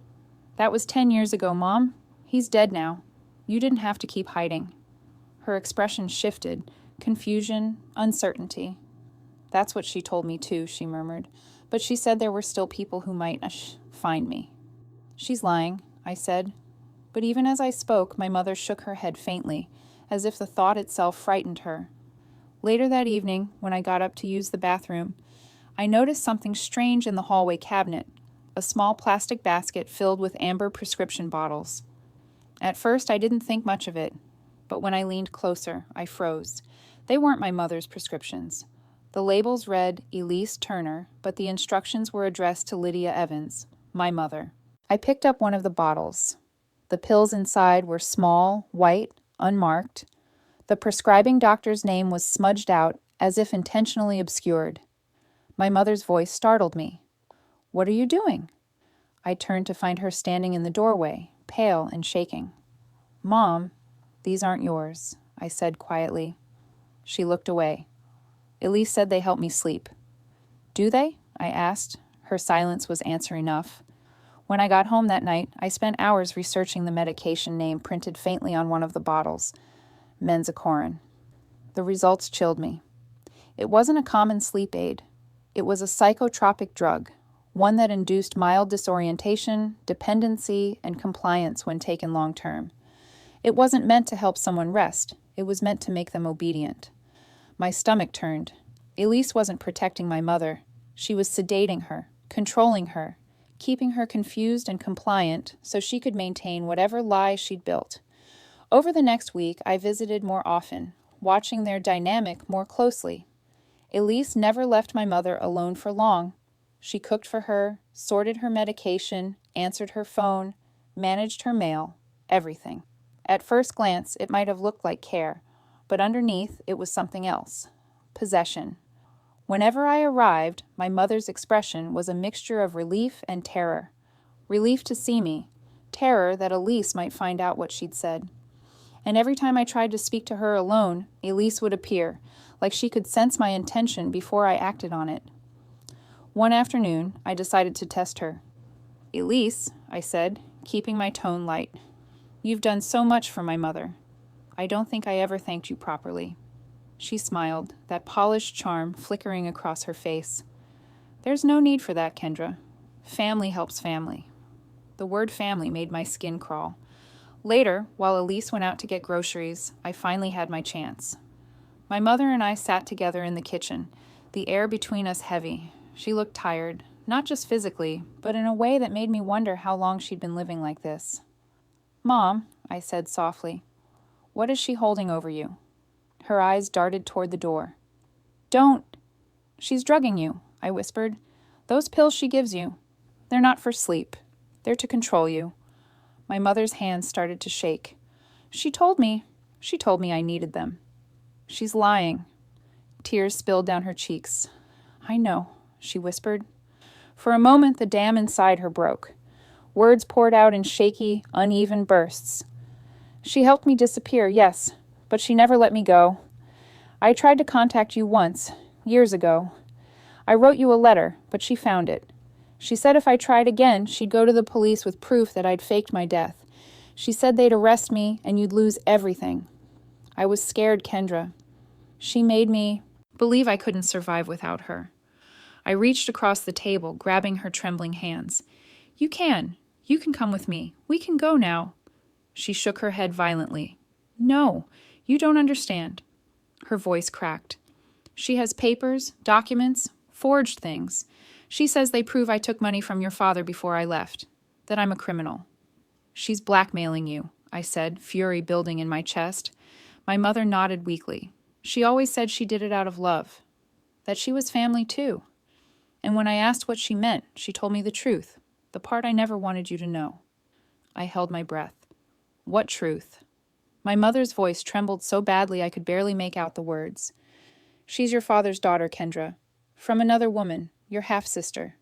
That was 10 years ago, Mom. He's dead now. You didn't have to keep hiding." Her expression shifted, confusion, uncertainty. "That's what she told me too," she murmured, "but she said there were still people who might find me." "She's lying," I said. But even as I spoke, my mother shook her head faintly, as if the thought itself frightened her. Later that evening, when I got up to use the bathroom, I noticed something strange in the hallway cabinet, a small plastic basket filled with amber prescription bottles. At first, I didn't think much of it, but when I leaned closer, I froze. They weren't my mother's prescriptions. The labels read Elise Turner, but the instructions were addressed to Lydia Evans, my mother. I picked up one of the bottles. The pills inside were small, white, unmarked. The prescribing doctor's name was smudged out, as if intentionally obscured. My mother's voice startled me. "What are you doing?" I turned to find her standing in the doorway, pale and shaking. "Mom, these aren't yours," I said quietly. She looked away. "Elise said they help me sleep." "Do they?" I asked. Her silence was answer enough. When I got home that night, I spent hours researching the medication name printed faintly on one of the bottles, Menzacorin. The results chilled me. It wasn't a common sleep aid. It was a psychotropic drug, one that induced mild disorientation, dependency, and compliance when taken long-term. It wasn't meant to help someone rest. It was meant to make them obedient. My stomach turned. Elise wasn't protecting my mother. She was sedating her, controlling her, keeping her confused and compliant so she could maintain whatever lie she'd built. Over the next week, I visited more often, watching their dynamic more closely. Elise never left my mother alone for long. She cooked for her, sorted her medication, answered her phone, managed her mail, everything. At first glance, it might have looked like care, but underneath, it was something else. Possession. Whenever I arrived, my mother's expression was a mixture of relief and terror. Relief to see me, terror that Elise might find out what she'd said. And every time I tried to speak to her alone, Elise would appear, like she could sense my intention before I acted on it. One afternoon, I decided to test her. "Elise," I said, keeping my tone light, "you've done so much for my mother. I don't think I ever thanked you properly." She smiled, that polished charm flickering across her face. "There's no need for that, Kendra. Family helps family." The word family made my skin crawl. Later, while Elise went out to get groceries, I finally had my chance. My mother and I sat together in the kitchen, the air between us heavy. She looked tired, not just physically, but in a way that made me wonder how long she'd been living like this. "Mom," I said softly, "what is she holding over you?" Her eyes darted toward the door. "Don't!" "She's drugging you," I whispered. "Those pills she gives you, they're not for sleep. They're to control you." My mother's hands started to shake. She told me I needed them." "She's lying." Tears spilled down her cheeks. "I know," she whispered. For a moment, the dam inside her broke. Words poured out in shaky, uneven bursts. "She helped me disappear, yes, but she never let me go. I tried to contact you once, years ago. I wrote you a letter, but she found it. She said if I tried again, she'd go to the police with proof that I'd faked my death. She said they'd arrest me and you'd lose everything. I was scared, Kendra. She made me believe I couldn't survive without her. I reached across the table, grabbing her trembling hands. You can. You can come with me. We can go now. She shook her head violently. No, you don't understand. Her voice cracked. She has papers, documents, forged things. She says they prove I took money from your father before I left, that I'm a criminal. She's blackmailing you, I said, fury building in my chest. My mother nodded weakly. She always said she did it out of love, that she was family too. And when I asked what she meant, she told me the truth, the part I never wanted you to know. I held my breath. What truth? My mother's voice trembled so badly I could barely make out the words. She's your father's daughter, Kendra. From another woman, your half-sister.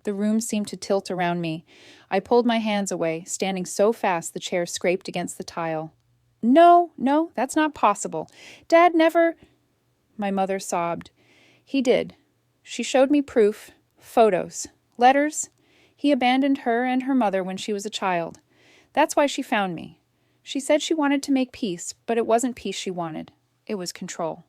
The room seemed to tilt around me. I pulled my hands away, standing so fast the chair scraped against the tile. No, that's not possible. Dad never... My mother sobbed. He did. She showed me proof, photos, letters. He abandoned her and her mother when she was a child. That's why she found me. She said she wanted to make peace, but it wasn't peace she wanted. It was control.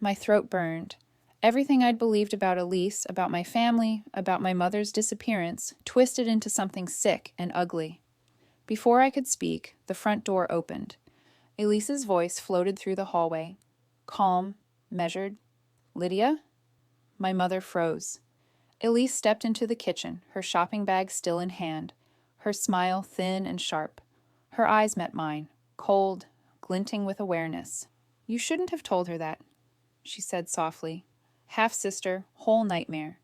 My throat burned. Everything I'd believed about Elise, about my family, about my mother's disappearance, twisted into something sick and ugly. Before I could speak, the front door opened. Elise's voice floated through the hallway. Calm, measured. Lydia? My mother froze. Elise stepped into the kitchen, her shopping bag still in hand, her smile thin and sharp. Her eyes met mine, cold, glinting with awareness. You shouldn't have told her that, she said softly. Half-sister, whole nightmare.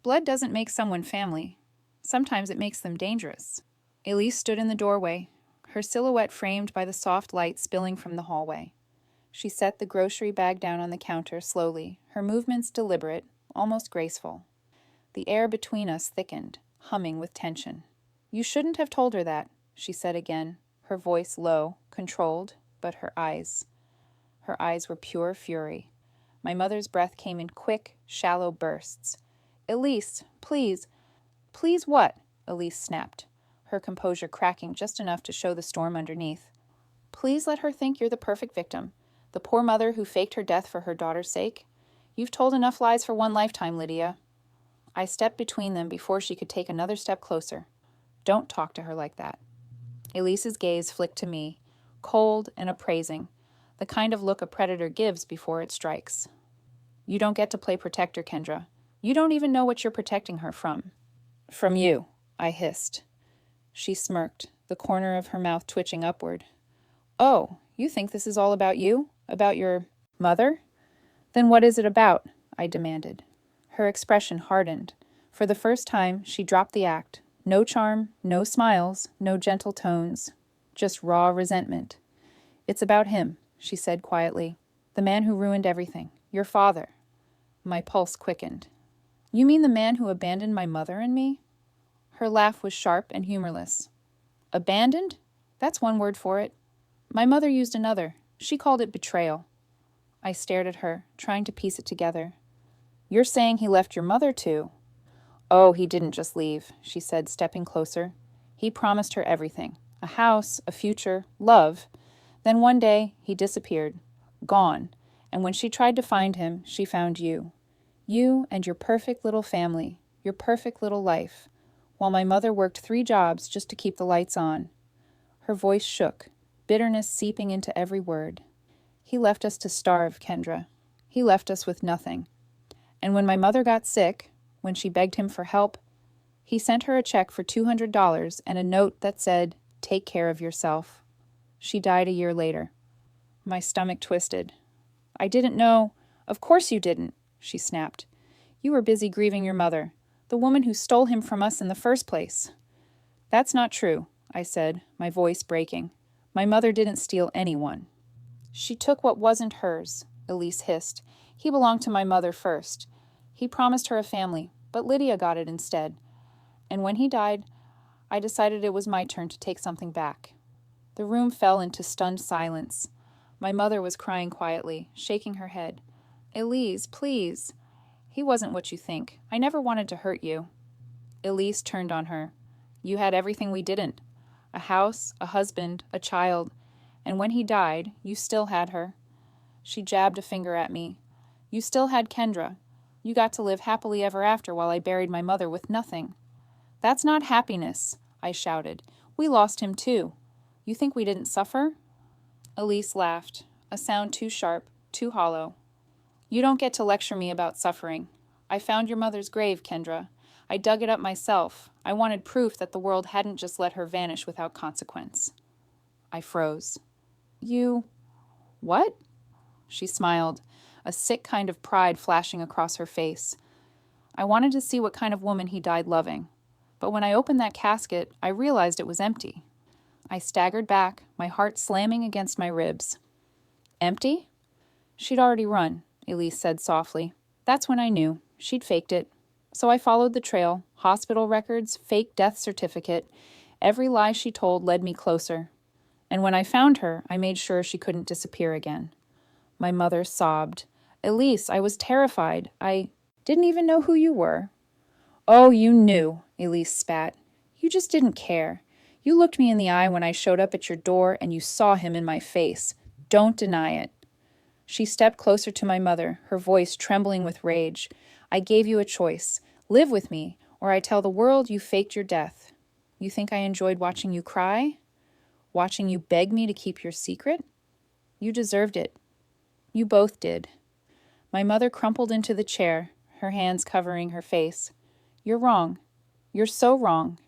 Blood doesn't make someone family. Sometimes it makes them dangerous. Elise stood in the doorway, her silhouette framed by the soft light spilling from the hallway. She set the grocery bag down on the counter slowly, her movements deliberate, almost graceful. The air between us thickened, humming with tension. You shouldn't have told her that, she said again, her voice low, controlled, but her eyes were pure fury. My mother's breath came in quick, shallow bursts. Elise, please. Please what? Elise snapped, her composure cracking just enough to show the storm underneath. Please let her think you're the perfect victim, the poor mother who faked her death for her daughter's sake. You've told enough lies for one lifetime, Lydia. I stepped between them before she could take another step closer. Don't talk to her like that. Elise's gaze flicked to me, cold and appraising, the kind of look a predator gives before it strikes. You don't get to play protector, Kendra. You don't even know what you're protecting her from. From you, I hissed. She smirked, the corner of her mouth twitching upward. Oh, you think this is all about you? About your mother? Then what is it about? I demanded. Her expression hardened. For the first time, she dropped the act. No charm, no smiles, no gentle tones. Just raw resentment. It's about him, she said quietly. The man who ruined everything. Your father. My pulse quickened. You mean the man who abandoned my mother and me? Her laugh was sharp and humorless. Abandoned? That's one word for it. My mother used another. She called it betrayal. I stared at her, trying to piece it together. You're saying he left your mother too? Oh, he didn't just leave, she said, stepping closer. He promised her everything. A house, a future, love. Then one day, he disappeared. Gone. And when she tried to find him, she found you. You and your perfect little family, your perfect little life, while my mother worked 3 jobs just to keep the lights on. Her voice shook, bitterness seeping into every word. He left us to starve, Kendra. He left us with nothing. And when my mother got sick, when she begged him for help, he sent her a check for $200 and a note that said, "Take care of yourself." She died a year later. My stomach twisted. I didn't know. Of course you didn't, she snapped. You were busy grieving your mother, the woman who stole him from us in the first place. That's not true, I said, my voice breaking. My mother didn't steal anyone. She took what wasn't hers, Elise hissed. He belonged to my mother first. He promised her a family, but Lydia got it instead. And when he died, I decided it was my turn to take something back. The room fell into stunned silence. My mother was crying quietly, shaking her head. Elise, please. He wasn't what you think. I never wanted to hurt you. Elise turned on her. You had everything we didn't. A house, a husband, a child. And when he died, you still had her. She jabbed a finger at me. You still had Kendra. You got to live happily ever after while I buried my mother with nothing." "That's not happiness," I shouted. "We lost him too. You think we didn't suffer?" Elise laughed, a sound too sharp, too hollow. "You don't get to lecture me about suffering. I found your mother's grave, Kendra. I dug it up myself. I wanted proof that the world hadn't just let her vanish without consequence." I froze. "You... what?" She smiled, a sick kind of pride flashing across her face. "I wanted to see what kind of woman he died loving. But when I opened that casket, I realized it was empty." I staggered back, my heart slamming against my ribs. "Empty?" "She'd already run," Elise said softly. "That's when I knew. She'd faked it. So I followed the trail, hospital records, fake death certificate. Every lie she told led me closer. And when I found her, I made sure she couldn't disappear again." My mother sobbed. "Elise, I was terrified. I didn't even know who you were." "Oh, you knew," Elise spat. "You just didn't care. You looked me in the eye when I showed up at your door, and you saw him in my face. Don't deny it." She stepped closer to my mother, her voice trembling with rage. "I gave you a choice. Live with me, or I tell the world you faked your death. You think I enjoyed watching you cry? Watching you beg me to keep your secret? You deserved it. You both did." My mother crumpled into the chair, her hands covering her face. "You're wrong. You're so wrong."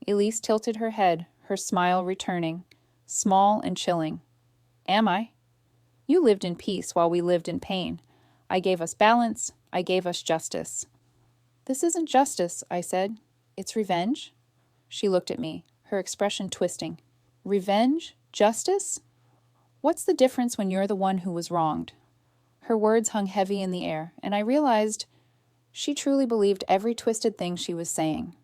Elise tilted her head, her smile returning, small and chilling. "Am I? You lived in peace while we lived in pain. I gave us balance. I gave us justice." "This isn't justice," I said. "It's revenge?" She looked at me, her expression twisting. "Revenge? Justice? What's the difference when you're the one who was wronged?" Her words hung heavy in the air, and I realized she truly believed every twisted thing she was saying.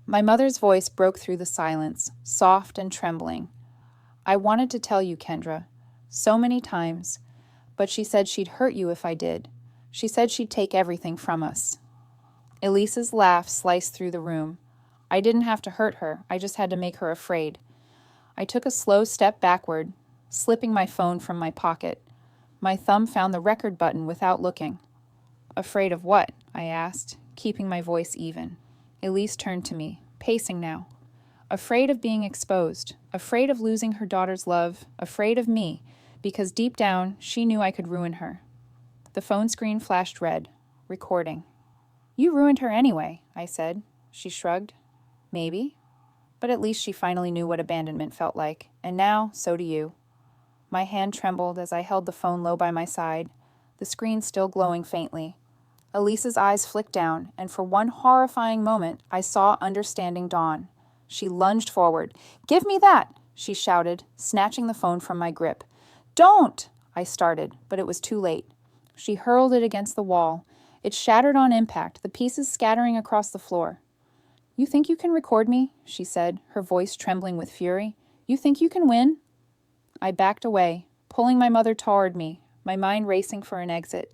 My mother's voice broke through the silence, soft and trembling. "I wanted to tell you, Kendra, so many times, but she said she'd hurt you if I did. She said she'd take everything from us." Elise's laugh sliced through the room. I didn't have to hurt her, I just had to make her afraid. I took a slow step backward, slipping my phone from my pocket. My thumb found the record button without looking. "Afraid of what?" I asked, keeping my voice even. Elise turned to me, pacing now. "Afraid of being exposed, afraid of losing her daughter's love, afraid of me, because deep down she knew I could ruin her." The phone screen flashed red, recording. "You ruined her anyway," I said. She shrugged. "Maybe. But at least she finally knew what abandonment felt like, and now so do you." My hand trembled as I held the phone low by my side, the screen still glowing faintly. Elise's eyes flicked down, and for one horrifying moment, I saw understanding dawn. She lunged forward. "Give me that!" she shouted, snatching the phone from my grip. "Don't!" I started, but it was too late. She hurled it against the wall. It shattered on impact, the pieces scattering across the floor. "You think you can record me?" she said, her voice trembling with fury. "You think you can win?" I backed away, pulling my mother toward me, my mind racing for an exit.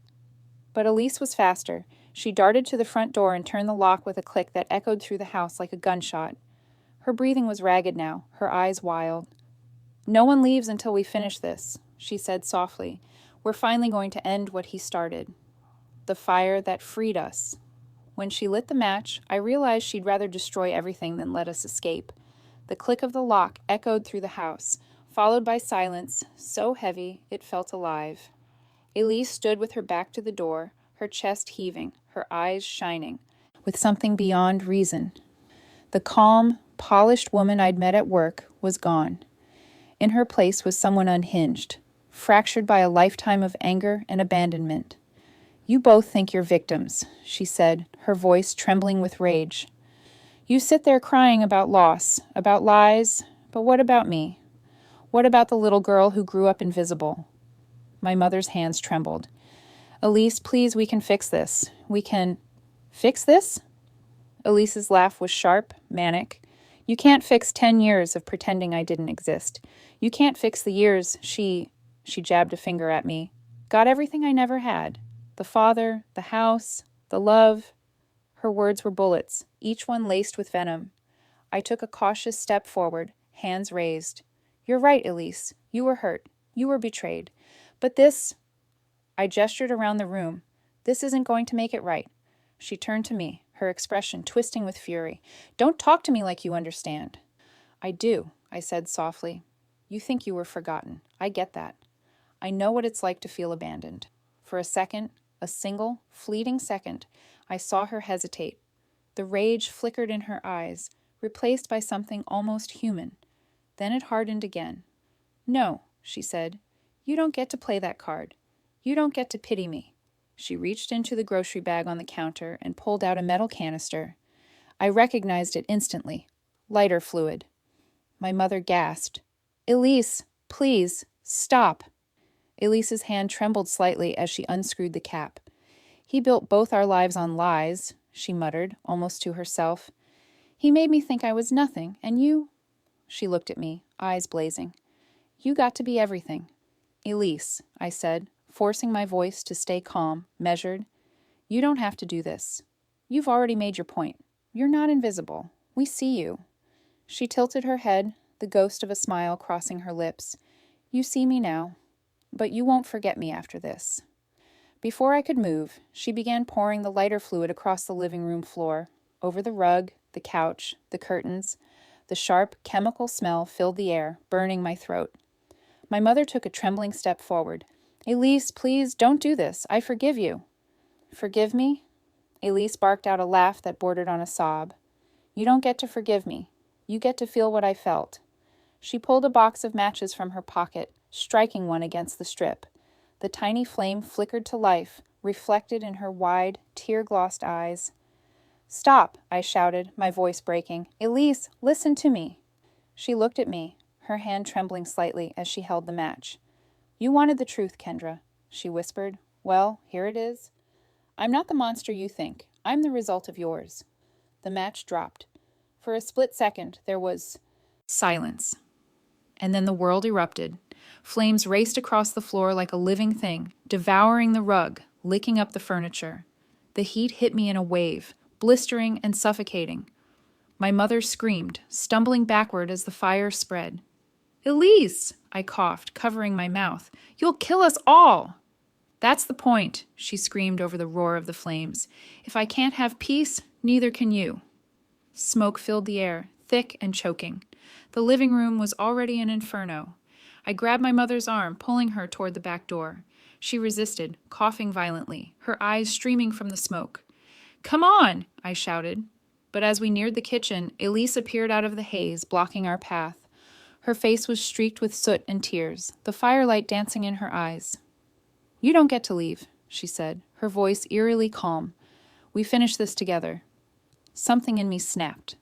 But Elise was faster. She darted to the front door and turned the lock with a click that echoed through the house like a gunshot. Her breathing was ragged now, her eyes wild. "No one leaves until we finish this," she said softly. "We're finally going to end what he started. The fire that freed us." When she lit the match, I realized she'd rather destroy everything than let us escape. The click of the lock echoed through the house, followed by silence so heavy it felt alive. Elise stood with her back to the door, her chest heaving, her eyes shining, with something beyond reason. The calm, polished woman I'd met at work was gone. In her place was someone unhinged, fractured by a lifetime of anger and abandonment. "You both think you're victims," she said, her voice trembling with rage. "You sit there crying about loss, about lies, but what about me? What about the little girl who grew up invisible?" My mother's hands trembled. "Elise, please, we can fix this. We can..." "Fix this?" Elise's laugh was sharp, manic. "You can't fix 10 years of pretending I didn't exist. You can't fix the years she jabbed a finger at me, got everything I never had. The father, the house, the love." Her words were bullets, each one laced with venom. I took a cautious step forward, hands raised. "You're right, Elise. You were hurt. You were betrayed. But this..." I gestured around the room. This isn't going to make it right. She turned to me, her expression twisting with fury. Don't talk to me like you understand. I do, I said softly. You think you were forgotten. I get that. I know what it's like to feel abandoned. For a second, a single, fleeting second, I saw her hesitate. The rage flickered in her eyes, replaced by something almost human. Then it hardened again. No, she said. You don't get to play that card. You don't get to pity me. She reached into the grocery bag on the counter and pulled out a metal canister. I recognized it instantly. Lighter fluid. My mother gasped. Elise, please, stop. Elise's hand trembled slightly as she unscrewed the cap. He built both our lives on lies, she muttered, almost to herself. He made me think I was nothing, and you... She looked at me, eyes blazing. You got to be everything. Elise, I said, forcing my voice to stay calm, measured. You don't have to do this. You've already made your point. You're not invisible. We see you. She tilted her head, the ghost of a smile crossing her lips. You see me now, but you won't forget me after this. Before I could move, she began pouring the lighter fluid across the living room floor, over the rug, the couch, the curtains. The sharp, chemical smell filled the air, burning my throat. My mother took a trembling step forward. Elise, please, don't do this. I forgive you. Forgive me? Elise barked out a laugh that bordered on a sob. You don't get to forgive me. You get to feel what I felt. She pulled a box of matches from her pocket, striking one against the strip. The tiny flame flickered to life, reflected in her wide, tear-glossed eyes. Stop, I shouted, my voice breaking. Elise, listen to me. She looked at me, her hand trembling slightly as she held the match. You wanted the truth, Kendra, she whispered. Well, here it is. I'm not the monster you think. I'm the result of yours. The match dropped. For a split second, there was silence. And then the world erupted. Flames raced across the floor like a living thing, devouring the rug, licking up the furniture. The heat hit me in a wave, blistering and suffocating. My mother screamed, stumbling backward as the fire spread. Elise, I coughed, covering my mouth. You'll kill us all! That's the point, she screamed over the roar of the flames. If I can't have peace, neither can you. Smoke filled the air, thick and choking. The living room was already an inferno. I grabbed my mother's arm, pulling her toward the back door. She resisted, coughing violently, her eyes streaming from the smoke. Come on, I shouted. But as we neared the kitchen, Elise appeared out of the haze, blocking our path. Her face was streaked with soot and tears, the firelight dancing in her eyes. You don't get to leave, she said, her voice eerily calm. We finish this together. Something in me snapped.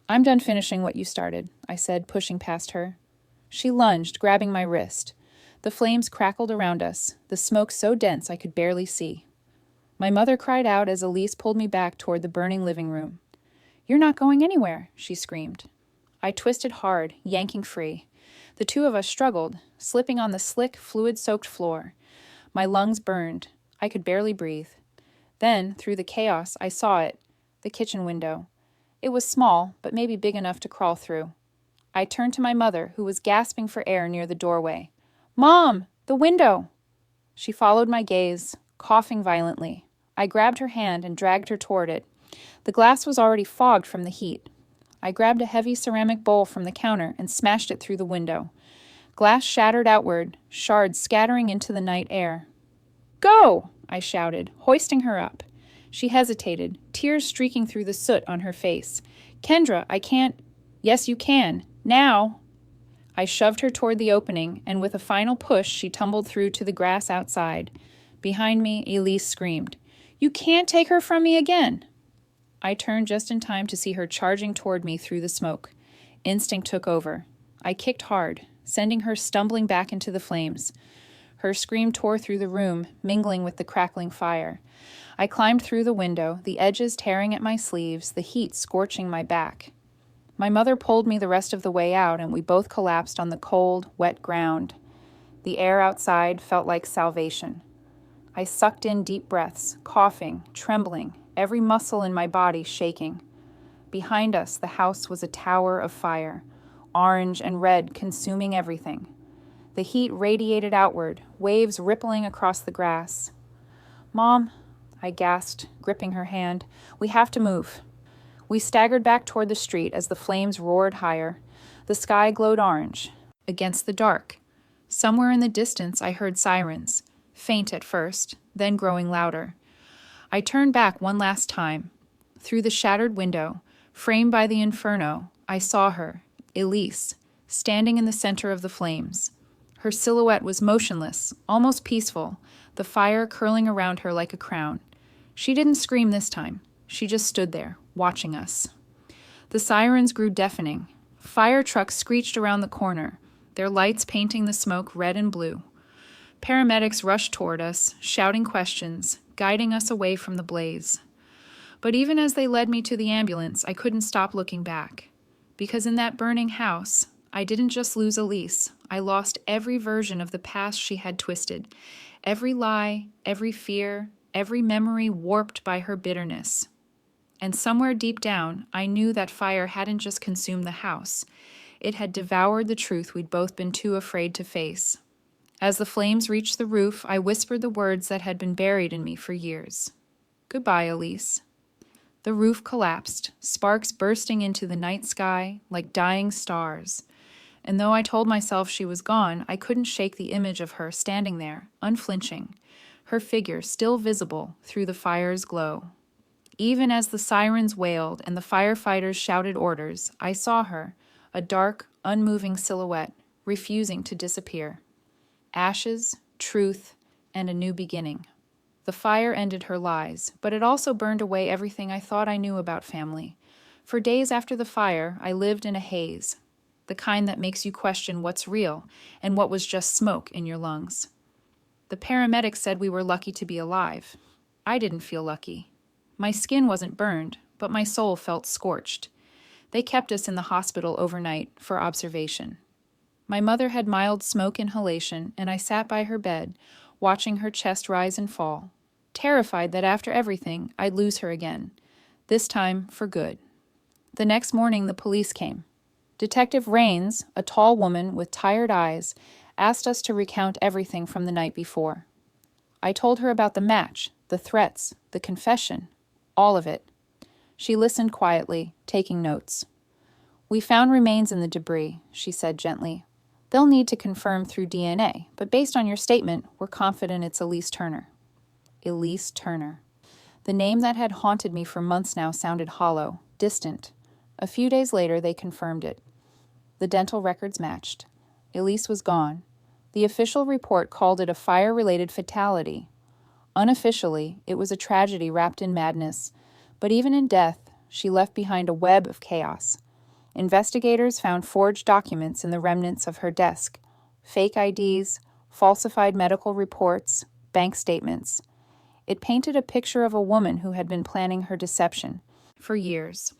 I'm done finishing what you started, I said, pushing past her. She lunged, grabbing my wrist. The flames crackled around us, the smoke so dense I could barely see. My mother cried out as Elise pulled me back toward the burning living room. You're not going anywhere, she screamed. I twisted hard, yanking free. The two of us struggled, slipping on the slick, fluid-soaked floor. My lungs burned. I could barely breathe. Then, through the chaos, I saw it, the kitchen window. It was small, but maybe big enough to crawl through. I turned to my mother, who was gasping for air near the doorway. Mom! The window! She followed my gaze, coughing violently. I grabbed her hand and dragged her toward it. The glass was already fogged from the heat. I grabbed a heavy ceramic bowl from the counter and smashed it through the window. Glass shattered outward, shards scattering into the night air. Go! I shouted, hoisting her up. She hesitated, tears streaking through the soot on her face. Kendra, I can't... Yes, you can. Now! I shoved her toward the opening, and with a final push, she tumbled through to the grass outside. Behind me, Elise screamed, You can't take her from me again! I turned just in time to see her charging toward me through the smoke. Instinct took over. I kicked hard, sending her stumbling back into the flames. Her scream tore through the room, mingling with the crackling fire. I climbed through the window, the edges tearing at my sleeves, the heat scorching my back. My mother pulled me the rest of the way out, and we both collapsed on the cold, wet ground. The air outside felt like salvation. I sucked in deep breaths, coughing, trembling, every muscle in my body shaking. Behind us, the house was a tower of fire, orange and red consuming everything. The heat radiated outward, waves rippling across the grass. Mom, I gasped, gripping her hand. "We have to move." We staggered back toward the street as the flames roared higher. The sky glowed orange against the dark. Somewhere in the distance I heard sirens, faint at first, then growing louder. I turned back one last time. Through the shattered window, framed by the inferno, I saw her, Elise, standing in the center of the flames. Her silhouette was motionless, almost peaceful, the fire curling around her like a crown. She didn't scream this time. She just stood there, watching us. The sirens grew deafening. Fire trucks screeched around the corner, their lights painting the smoke red and blue. Paramedics rushed toward us, shouting questions, guiding us away from the blaze. But even as they led me to the ambulance, I couldn't stop looking back. Because in that burning house, I didn't just lose Elise. I lost every version of the past she had twisted. Every lie, every fear, every memory warped by her bitterness. And somewhere deep down, I knew that fire hadn't just consumed the house. It had devoured the truth we'd both been too afraid to face. As the flames reached the roof, I whispered the words that had been buried in me for years. "Goodbye, Elise." The roof collapsed, sparks bursting into the night sky like dying stars. And though I told myself she was gone, I couldn't shake the image of her standing there, unflinching, her figure still visible through the fire's glow. Even as the sirens wailed and the firefighters shouted orders, I saw her, a dark, unmoving silhouette, refusing to disappear. Ashes, truth, and a new beginning. The fire ended her lies, but it also burned away everything I thought I knew about family. For days after the fire, I lived in a haze, the kind that makes you question what's real and what was just smoke in your lungs. The paramedics said we were lucky to be alive. I didn't feel lucky. My skin wasn't burned, but my soul felt scorched. They kept us in the hospital overnight for observation. My mother had mild smoke inhalation, and I sat by her bed, watching her chest rise and fall, terrified that after everything, I'd lose her again, this time for good. The next morning, the police came. Detective Raines, a tall woman with tired eyes, asked us to recount everything from the night before. I told her about the match, the threats, the confession, all of it. She listened quietly, taking notes. "We found remains in the debris," she said gently. "They'll need to confirm through DNA, but based on your statement, we're confident it's Elise Turner." Elise Turner. The name that had haunted me for months now sounded hollow, distant. A few days later, they confirmed it. The dental records matched. Elise was gone. The official report called it a fire-related fatality. Unofficially, it was a tragedy wrapped in madness. But even in death, she left behind a web of chaos. Investigators found forged documents in the remnants of her desk, fake IDs, falsified medical reports, bank statements. It painted a picture of a woman who had been planning her deception for years.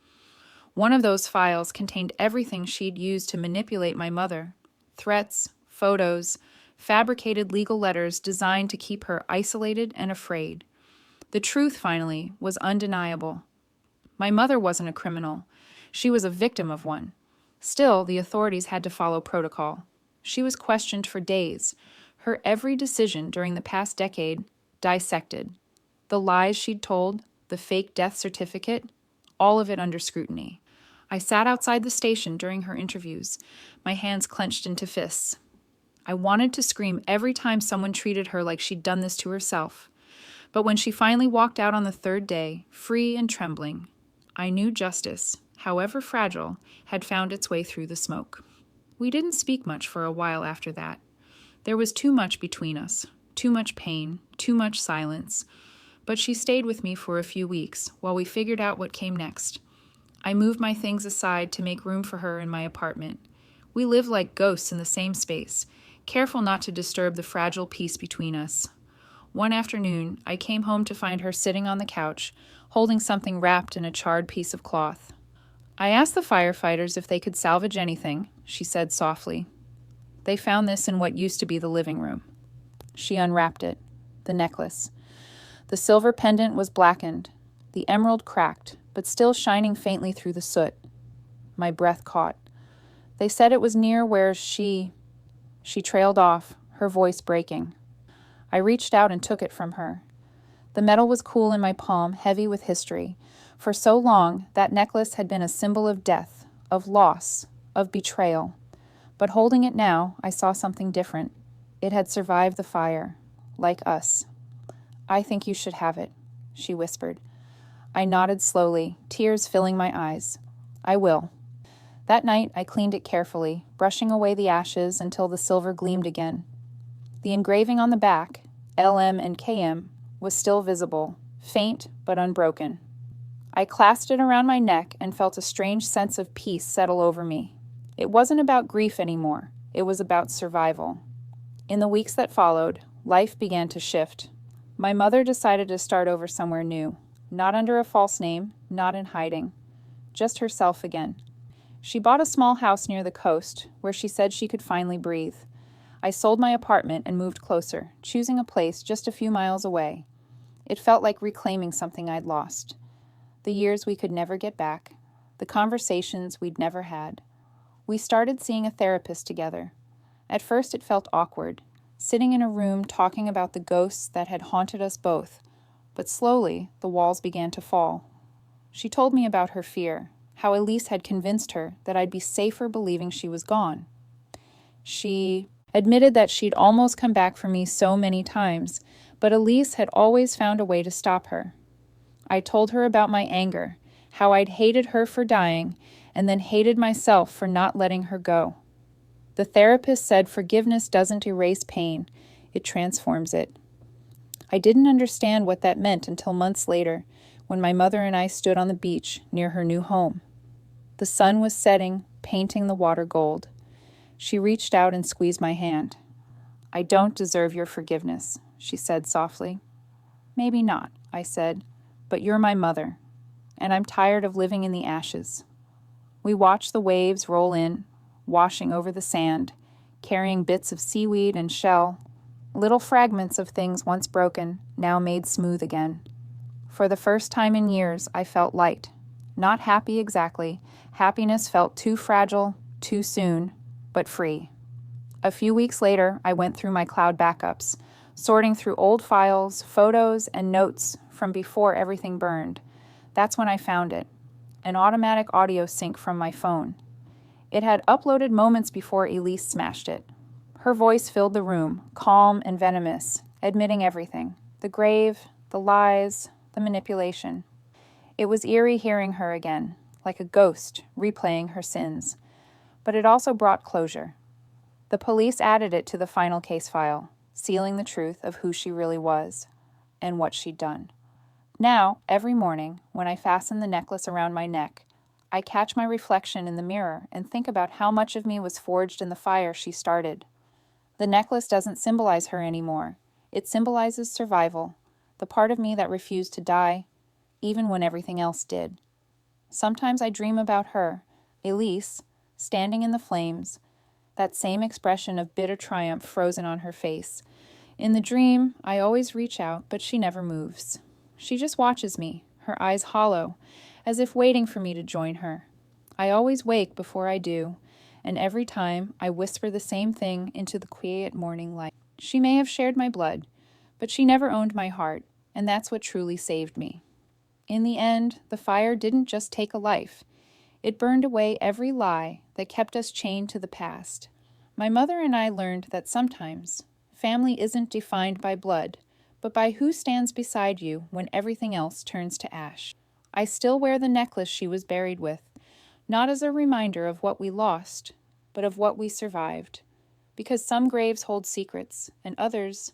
One of those files contained everything she'd used to manipulate my mother: threats, photos, fabricated legal letters designed to keep her isolated and afraid. The truth, finally, was undeniable. My mother wasn't a criminal. She was a victim of one. Still, the authorities had to follow protocol. She was questioned for days, her every decision during the past decade dissected. The lies she'd told, the fake death certificate, all of it under scrutiny. I sat outside the station during her interviews, my hands clenched into fists. I wanted to scream every time someone treated her like she'd done this to herself. But when she finally walked out on the third day, free and trembling, I knew justice, however fragile, had found its way through the smoke. We didn't speak much for a while after that. There was too much between us, too much pain, too much silence. But she stayed with me for a few weeks while we figured out what came next. I moved my things aside to make room for her in my apartment. We lived like ghosts in the same space, careful not to disturb the fragile peace between us. One afternoon, I came home to find her sitting on the couch, holding something wrapped in a charred piece of cloth. "I asked the firefighters if they could salvage anything," she said softly. "They found this in what used to be the living room." She unwrapped it. The necklace. The silver pendant was blackened, the emerald cracked, but still shining faintly through the soot. My breath caught. They said it was near where she trailed off, her voice breaking. I reached out and took it from her. The metal was cool in my palm, heavy with history. For so long, that necklace had been a symbol of death, of loss, of betrayal. But holding it now, I saw something different. It had survived the fire, like us. "I think you should have it," she whispered. I nodded slowly, tears filling my eyes. "I will." That night, I cleaned it carefully, brushing away the ashes until the silver gleamed again. The engraving on the back, LM and KM, was still visible, faint but unbroken. I clasped it around my neck and felt a strange sense of peace settle over me. It wasn't about grief anymore. It was about survival. In the weeks that followed, life began to shift. My mother decided to start over somewhere new, not under a false name, not in hiding, just herself again. She bought a small house near the coast, where she said she could finally breathe. I sold my apartment and moved closer, choosing a place just a few miles away. It felt like reclaiming something I'd lost. The years we could never get back, the conversations we'd never had. We started seeing a therapist together. At first it felt awkward, sitting in a room talking about the ghosts that had haunted us both, but slowly the walls began to fall. She told me about her fear, how Elise had convinced her that I'd be safer believing she was gone. She admitted that she'd almost come back for me so many times, but Elise had always found a way to stop her. I told her about my anger, how I'd hated her for dying, and then hated myself for not letting her go. The therapist said forgiveness doesn't erase pain, it transforms it. I didn't understand what that meant until months later, when my mother and I stood on the beach near her new home. The sun was setting, painting the water gold. She reached out and squeezed my hand. "I don't deserve your forgiveness," she said softly. "Maybe not," I said, "but you're my mother, and I'm tired of living in the ashes." We watched the waves roll in, washing over the sand, carrying bits of seaweed and shell, little fragments of things once broken, now made smooth again. For the first time in years, I felt light. Not happy exactly. Happiness felt too fragile, too soon, but free. A few weeks later, I went through my cloud backups, sorting through old files, photos, and notes from before everything burned. That's when I found it, an automatic audio sync from my phone. It had uploaded moments before Elise smashed it. Her voice filled the room, calm and venomous, admitting everything, the grave, the lies, the manipulation. It was eerie hearing her again, like a ghost replaying her sins. But it also brought closure. The police added it to the final case file, sealing the truth of who she really was and what she'd done. Now, every morning, when I fasten the necklace around my neck, I catch my reflection in the mirror and think about how much of me was forged in the fire she started. The necklace doesn't symbolize her anymore. It symbolizes survival, the part of me that refused to die, even when everything else did. Sometimes I dream about her, Elise, standing in the flames, that same expression of bitter triumph frozen on her face. In the dream, I always reach out, but she never moves. She just watches me, her eyes hollow, as if waiting for me to join her. I always wake before I do, and every time I whisper the same thing into the quiet morning light. She may have shared my blood, but she never owned my heart, and that's what truly saved me. In the end, the fire didn't just take a life. It burned away every lie that kept us chained to the past. My mother and I learned that sometimes family isn't defined by blood, but by who stands beside you when everything else turns to ash. I still wear the necklace she was buried with, not as a reminder of what we lost, but of what we survived. Because some graves hold secrets, and others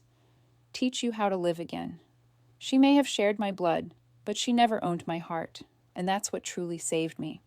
teach you how to live again. She may have shared my blood, but she never owned my heart, and that's what truly saved me.